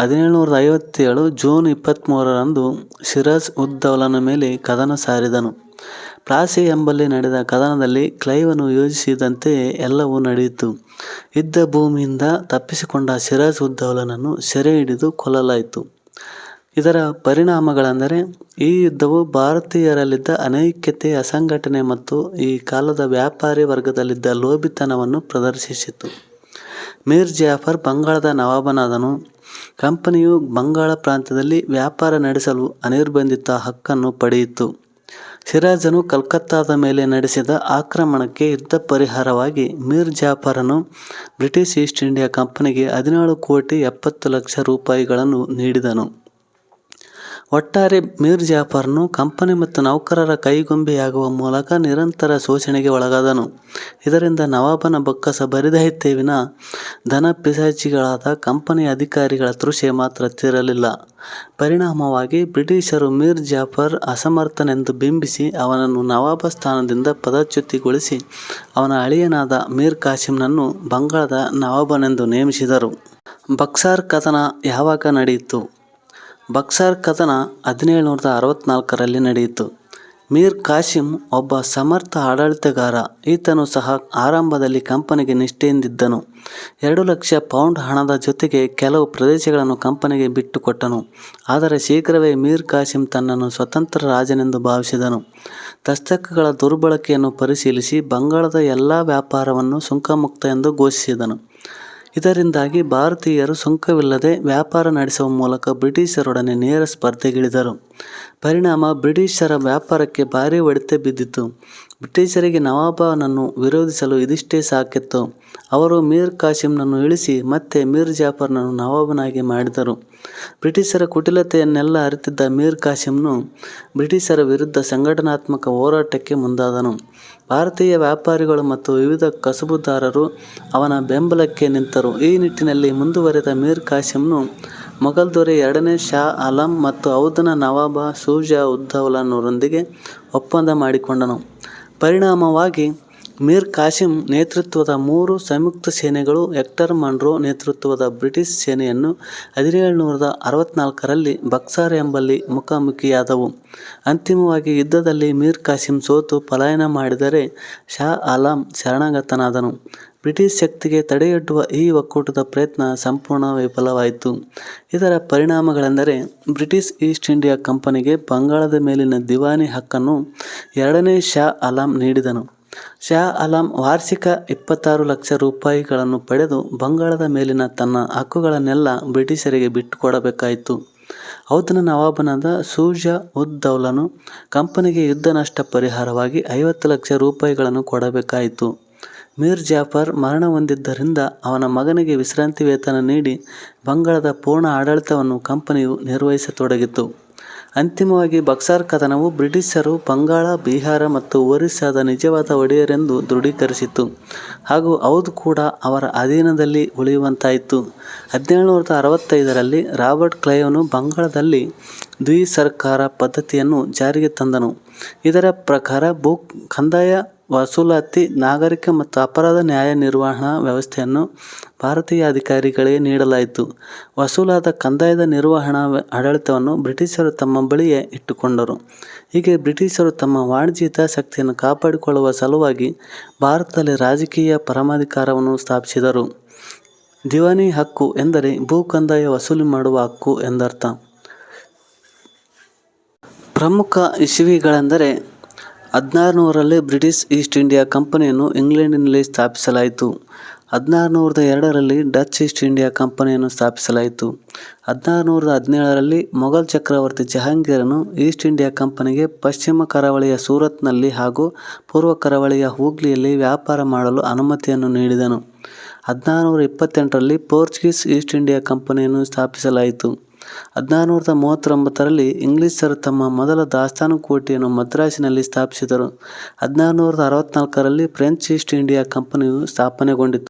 1757 ಜೂನ್ 23ರಂದು ಸಿರಾಜ್ ಉದ್ ದೌಲನ ಮೇಲೆ ಕದನ ಸಾರಿದನು. ಪ್ಲಾಸಿ ಎಂಬಲ್ಲಿ ನಡೆದ ಕದನದಲ್ಲಿ ಕ್ಲೈವನು ಯೋಜಿಸಿದಂತೆಯೇ ಎಲ್ಲವೂ ನಡೆಯಿತು. ಯುದ್ಧ ಭೂಮಿಯಿಂದ ತಪ್ಪಿಸಿಕೊಂಡ ಸಿರಾಜ್ ಉದ್ ದೌಲನನ್ನು ಸೆರೆ ಹಿಡಿದು ಕೊಲ್ಲಲಾಯಿತು. ಇದರ ಪರಿಣಾಮಗಳೆಂದರೆ ಈ ಯುದ್ಧವು ಭಾರತೀಯರಲ್ಲಿದ್ದ ಅನೈಕ್ಯತೆ, ಅಸಂಘಟನೆ ಮತ್ತು ಈ ಕಾಲದ ವ್ಯಾಪಾರಿ ವರ್ಗದಲ್ಲಿದ್ದ ಲೋಭಿತನವನ್ನು ಪ್ರದರ್ಶಿಸಿತು. ಮೀರ್ ಜಾಫರ್ ಬಂಗಾಳದ ನವಾಬನಾದನು. ಕಂಪನಿಯು ಬಂಗಾಳ ಪ್ರಾಂತ್ಯದಲ್ಲಿ ವ್ಯಾಪಾರ ನಡೆಸಲು ಅನಿರ್ಬಂಧಿತ ಹಕ್ಕನ್ನು ಪಡೆಯಿತು. ಸಿರಾಜನು ಕಲ್ಕತ್ತಾದ ಮೇಲೆ ನಡೆಸಿದ ಆಕ್ರಮಣಕ್ಕೆ ಯುದ್ಧ ಪರಿಹಾರವಾಗಿ ಮೀರ್ ಜಾಫರನು ಬ್ರಿಟಿಷ್ ಈಸ್ಟ್ ಇಂಡಿಯಾ ಕಂಪನಿಗೆ 17,70,00,000 ರೂಪಾಯಿಗಳನ್ನು ನೀಡಿದನು. ಒಟ್ಟಾರೆ ಮೀರ್ ಜಾಫರ್ನು ಕಂಪನಿ ಮತ್ತು ನೌಕರರ ಕೈಗೊಂಬೆಯಾಗುವ ಮೂಲಕ ನಿರಂತರ ಶೋಷಣೆಗೆ ಒಳಗಾದನು. ಇದರಿಂದ ನವಾಬನ ಬೊಕ್ಕಸ ಬರಿದಾಯಿತೇ ವಿನಾ ಧನ ಪಿಶಾಚಿಗಳಾದ ಕಂಪನಿಯ ಅಧಿಕಾರಿಗಳ ತೃಷೆ ಮಾತ್ರ ತೀರಲಿಲ್ಲ. ಪರಿಣಾಮವಾಗಿ ಬ್ರಿಟಿಷರು ಮೀರ್ ಜಾಫರ್ ಅಸಮರ್ಥನೆಂದು ಬಿಂಬಿಸಿ ಅವನನ್ನು ನವಾಬ ಸ್ಥಾನದಿಂದ ಪದಚ್ಯುತಿಗೊಳಿಸಿ ಅವನ ಅಳಿಯನಾದ ಮೀರ್ ಕಾಸಿಂನನ್ನು ಬಂಗಾಳದ ನವಾಬನೆಂದು ನೇಮಿಸಿದರು. ಬಕ್ಸಾರ್ ಕದನ ಯಾವಾಗ ನಡೆಯಿತು? ಬಕ್ಸಾರ್ ಕದನ 1764ರಲ್ಲಿ ನಡೆಯಿತು. ಮೀರ್ ಕಾಸಿಂ ಒಬ್ಬ ಸಮರ್ಥ ಆಡಳಿತಗಾರ. ಈತನು ಸಹ ಆರಂಭದಲ್ಲಿ ಕಂಪನಿಗೆ ನಿಷ್ಠೆಯಿಂದಿದ್ದನು. 2,00,000 ಪೌಂಡ್ ಹಣದ ಜೊತೆಗೆ ಕೆಲವು ಪ್ರದೇಶಗಳನ್ನು ಕಂಪನಿಗೆ ಬಿಟ್ಟುಕೊಟ್ಟನು. ಆದರೆ ಶೀಘ್ರವೇ ಮೀರ್ ಕಾಸಿಂ ತನ್ನನ್ನು ಸ್ವತಂತ್ರ ರಾಜನೆಂದು ಭಾವಿಸಿದನು. ದಸ್ತಕಗಳ ದುರ್ಬಳಕೆಯನ್ನು ಪರಿಶೀಲಿಸಿ ಬಂಗಾಳದ ಎಲ್ಲ ವ್ಯಾಪಾರವನ್ನು ಸುಂಕಮುಕ್ತ ಎಂದು ಘೋಷಿಸಿದನು. ಇದರಿಂದಾಗಿ ಭಾರತೀಯರು ಸುಂಕವಿಲ್ಲದೆ ವ್ಯಾಪಾರ ನಡೆಸುವ ಮೂಲಕ ಬ್ರಿಟಿಷರೊಡನೆ ನೇರ ಸ್ಪರ್ಧೆಗಿಳಿದರು. ಪರಿಣಾಮ ಬ್ರಿಟಿಷರ ವ್ಯಾಪಾರಕ್ಕೆ ಭಾರೀ ಹೊಡೆತ ಬಿದ್ದಿತು. ಬ್ರಿಟಿಷರಿಗೆ ನವಾಬನನ್ನು ವಿರೋಧಿಸಲು ಇದಿಷ್ಟೇ ಸಾಕಿತ್ತು. ಅವರು ಮೀರ್ ಕಾಸಿಂನನ್ನು ಇಳಿಸಿ ಮತ್ತೆ ಮೀರ್ ಜಾಫರ್ನನ್ನು ನವಾಬನಾಗಿ ಮಾಡಿದರು. ಬ್ರಿಟಿಷರ ಕುಟಿಲತೆಯನ್ನೆಲ್ಲ ಅರಿತಿದ್ದ ಮೀರ್ ಕಾಸಿಂನು ಬ್ರಿಟಿಷರ ವಿರುದ್ಧ ಸಂಘಟನಾತ್ಮಕ ಹೋರಾಟಕ್ಕೆ ಮುಂದಾದನು. ಭಾರತೀಯ ವ್ಯಾಪಾರಿಗಳು ಮತ್ತು ವಿವಿಧ ಕಸುಬುದಾರರು ಅವನ ಬೆಂಬಲಕ್ಕೆ ನಿಂತರು. ಈ ನಿಟ್ಟಿನಲ್ಲಿ ಮುಂದುವರೆದ ಮೀರ್ ಕಾಸಿಂನು ಮೊಘಲ್ ದೊರೆ 2ನೇ ಶಾ ಆಲಂ ಮತ್ತು ಔಧನ ನವಾಬ ಶುಜಾ ಉದ್ ದೌಲಾನರೊಂದಿಗೆ ಒಪ್ಪಂದ ಮಾಡಿಕೊಂಡನು. ಪರಿಣಾಮವಾಗಿ ಮೀರ್ ಕಾಸಿಂ ನೇತೃತ್ವದ 3 ಸಂಯುಕ್ತ ಸೇನೆಗಳು ಹೆಕ್ಟರ್ ಮನ್ರೋ ನೇತೃತ್ವದ ಬ್ರಿಟಿಷ್ ಸೇನೆಯನ್ನು 1764ರಲ್ಲಿ ಬಕ್ಸಾರ್ ಎಂಬಲ್ಲಿ ಮುಖಾಮುಖಿಯಾದವು. ಅಂತಿಮವಾಗಿ ಯುದ್ಧದಲ್ಲಿ ಮೀರ್ ಕಾಸಿಂ ಸೋತು ಪಲಾಯನ ಮಾಡಿದರೆ ಶಾ ಆಲಂ ಶರಣಾಗತನಾದನು. ಬ್ರಿಟಿಷ್ ಶಕ್ತಿಗೆ ತಡೆಯೊಡ್ಡುವ ಈ ಒಕ್ಕೂಟದ ಪ್ರಯತ್ನ ಸಂಪೂರ್ಣ ವಿಫಲವಾಯಿತು. ಇದರ ಪರಿಣಾಮಗಳೆಂದರೆ ಬ್ರಿಟಿಷ್ ಈಸ್ಟ್ ಇಂಡಿಯಾ ಕಂಪನಿಗೆ ಬಂಗಾಳದ ಮೇಲಿನ ದಿವಾನಿ ಹಕ್ಕನ್ನು 2ನೇ ಶಾ ಆಲಂ ನೀಡಿದನು. ಶಾ ಆಲಂ ವಾರ್ಷಿಕ 26 ಲಕ್ಷ ರೂಪಾಯಿಗಳನ್ನು ಪಡೆದು ಬಂಗಾಳದ ಮೇಲಿನ ತನ್ನ ಹಕ್ಕುಗಳನ್ನೆಲ್ಲ ಬ್ರಿಟಿಷರಿಗೆ ಬಿಟ್ಟುಕೊಡಬೇಕಾಯಿತು. ಔಧನ ನವಾಬನಾದ ಶುಜಾ ಉದ್ ದೌಲನು ಕಂಪನಿಗೆ ಯುದ್ಧ ನಷ್ಟ ಪರಿಹಾರವಾಗಿ 50 ಲಕ್ಷ ರೂಪಾಯಿಗಳನ್ನು ಕೊಡಬೇಕಾಯಿತು. ಮೀರ್ ಜಾಫರ್ ಮರಣ ಹೊಂದಿದ್ದರಿಂದ ಅವನ ಮಗನಿಗೆ ವಿಶ್ರಾಂತಿ ವೇತನ ನೀಡಿ ಬಂಗಾಳದ ಪೂರ್ಣ ಆಡಳಿತವನ್ನು ಕಂಪನಿಯು ನಿರ್ವಹಿಸತೊಡಗಿತು. ಅಂತಿಮವಾಗಿ ಬಕ್ಸಾರ್ ಕದನವು ಬ್ರಿಟಿಷರು ಬಂಗಾಳ, ಬಿಹಾರ ಮತ್ತು ಒರಿಸ್ಸಾದ ನಿಜವಾದ ಒಡೆಯರೆಂದು ದೃಢೀಕರಿಸಿತು ಹಾಗೂ ಔಧ್ ಕೂಡ ಅವರ ಅಧೀನದಲ್ಲಿ ಉಳಿಯುವಂತಾಯಿತು. 1765ರಲ್ಲಿ ರಾಬರ್ಟ್ ಕ್ಲೈವನು ಬಂಗಾಳದಲ್ಲಿ ದ್ವಿಸರ್ಕಾರ ಪದ್ಧತಿಯನ್ನು ಜಾರಿಗೆ ತಂದನು. ಇದರ ಪ್ರಕಾರ ಕಂದಾಯ ವಸೂಲಾತಿ, ನಾಗರಿಕ ಮತ್ತು ಅಪರಾಧ ನ್ಯಾಯ ನಿರ್ವಹಣಾ ವ್ಯವಸ್ಥೆಯನ್ನು ಭಾರತೀಯ ಅಧಿಕಾರಿಗಳಿಗೆ ನೀಡಲಾಯಿತು. ವಸೂಲಾದ ಕಂದಾಯದ ನಿರ್ವಹಣಾ ಆಡಳಿತವನ್ನು ಬ್ರಿಟಿಷರು ತಮ್ಮ ಬಳಿಯೇ ಇಟ್ಟುಕೊಂಡರು. ಹೀಗೆ ಬ್ರಿಟಿಷರು ತಮ್ಮ ವಾಣಿಜ್ಯ ಹಿತಾಸಕ್ತಿಯನ್ನು ಕಾಪಾಡಿಕೊಳ್ಳುವ ಸಲುವಾಗಿ ಭಾರತದಲ್ಲಿ ರಾಜಕೀಯ ಪರಮಾಧಿಕಾರವನ್ನು ಸ್ಥಾಪಿಸಿದರು. ದಿವಾನಿ ಹಕ್ಕು ಎಂದರೆ ಭೂ ಕಂದಾಯ ವಸೂಲಿ ಮಾಡುವ ಹಕ್ಕು ಎಂದರ್ಥ. ಪ್ರಮುಖ ಇಸವಿಗಳೆಂದರೆ 1600ರಲ್ಲಿ ಬ್ರಿಟಿಷ್ ಈಸ್ಟ್ ಇಂಡಿಯಾ ಕಂಪನಿಯನ್ನು ಇಂಗ್ಲೆಂಡಿನಲ್ಲಿ ಸ್ಥಾಪಿಸಲಾಯಿತು. 1602ರಲ್ಲಿ ಡಚ್ ಈಸ್ಟ್ ಇಂಡಿಯಾ ಕಂಪನಿಯನ್ನು ಸ್ಥಾಪಿಸಲಾಯಿತು. 1617ರಲ್ಲಿ ಮೊಘಲ್ ಚಕ್ರವರ್ತಿ ಜಹಾಂಗೀರನು ಈಸ್ಟ್ ಇಂಡಿಯಾ ಕಂಪನಿಗೆ ಪಶ್ಚಿಮ ಕರಾವಳಿಯ ಸೂರತ್ನಲ್ಲಿ ಹಾಗೂ ಪೂರ್ವ ಕರಾವಳಿಯ ಹೂಗ್ಲಿಯಲ್ಲಿ ವ್ಯಾಪಾರ ಮಾಡಲು ಅನುಮತಿಯನ್ನು ನೀಡಿದನು. 1628ರಲ್ಲಿ ಪೋರ್ಚುಗೀಸ್ ಈಸ್ಟ್ ಇಂಡಿಯಾ ಕಂಪನಿಯನ್ನು ಸ್ಥಾಪಿಸಲಾಯಿತು. 1639ರಲ್ಲಿ ಇಂಗ್ಲಿಷರು ತಮ್ಮ ಮೊದಲ ದಾಸ್ತಾನು ಕೋಟೆಯನ್ನು ಮದ್ರಾಸಿನಲ್ಲಿ ಸ್ಥಾಪಿಸಿದರು. 1664ರಲ್ಲಿ ಫ್ರೆಂಚ್ ಈಸ್ಟ್ ಇಂಡಿಯಾ ಕಂಪನಿಯು ಸ್ಥಾಪನೆಗೊಂಡಿತು.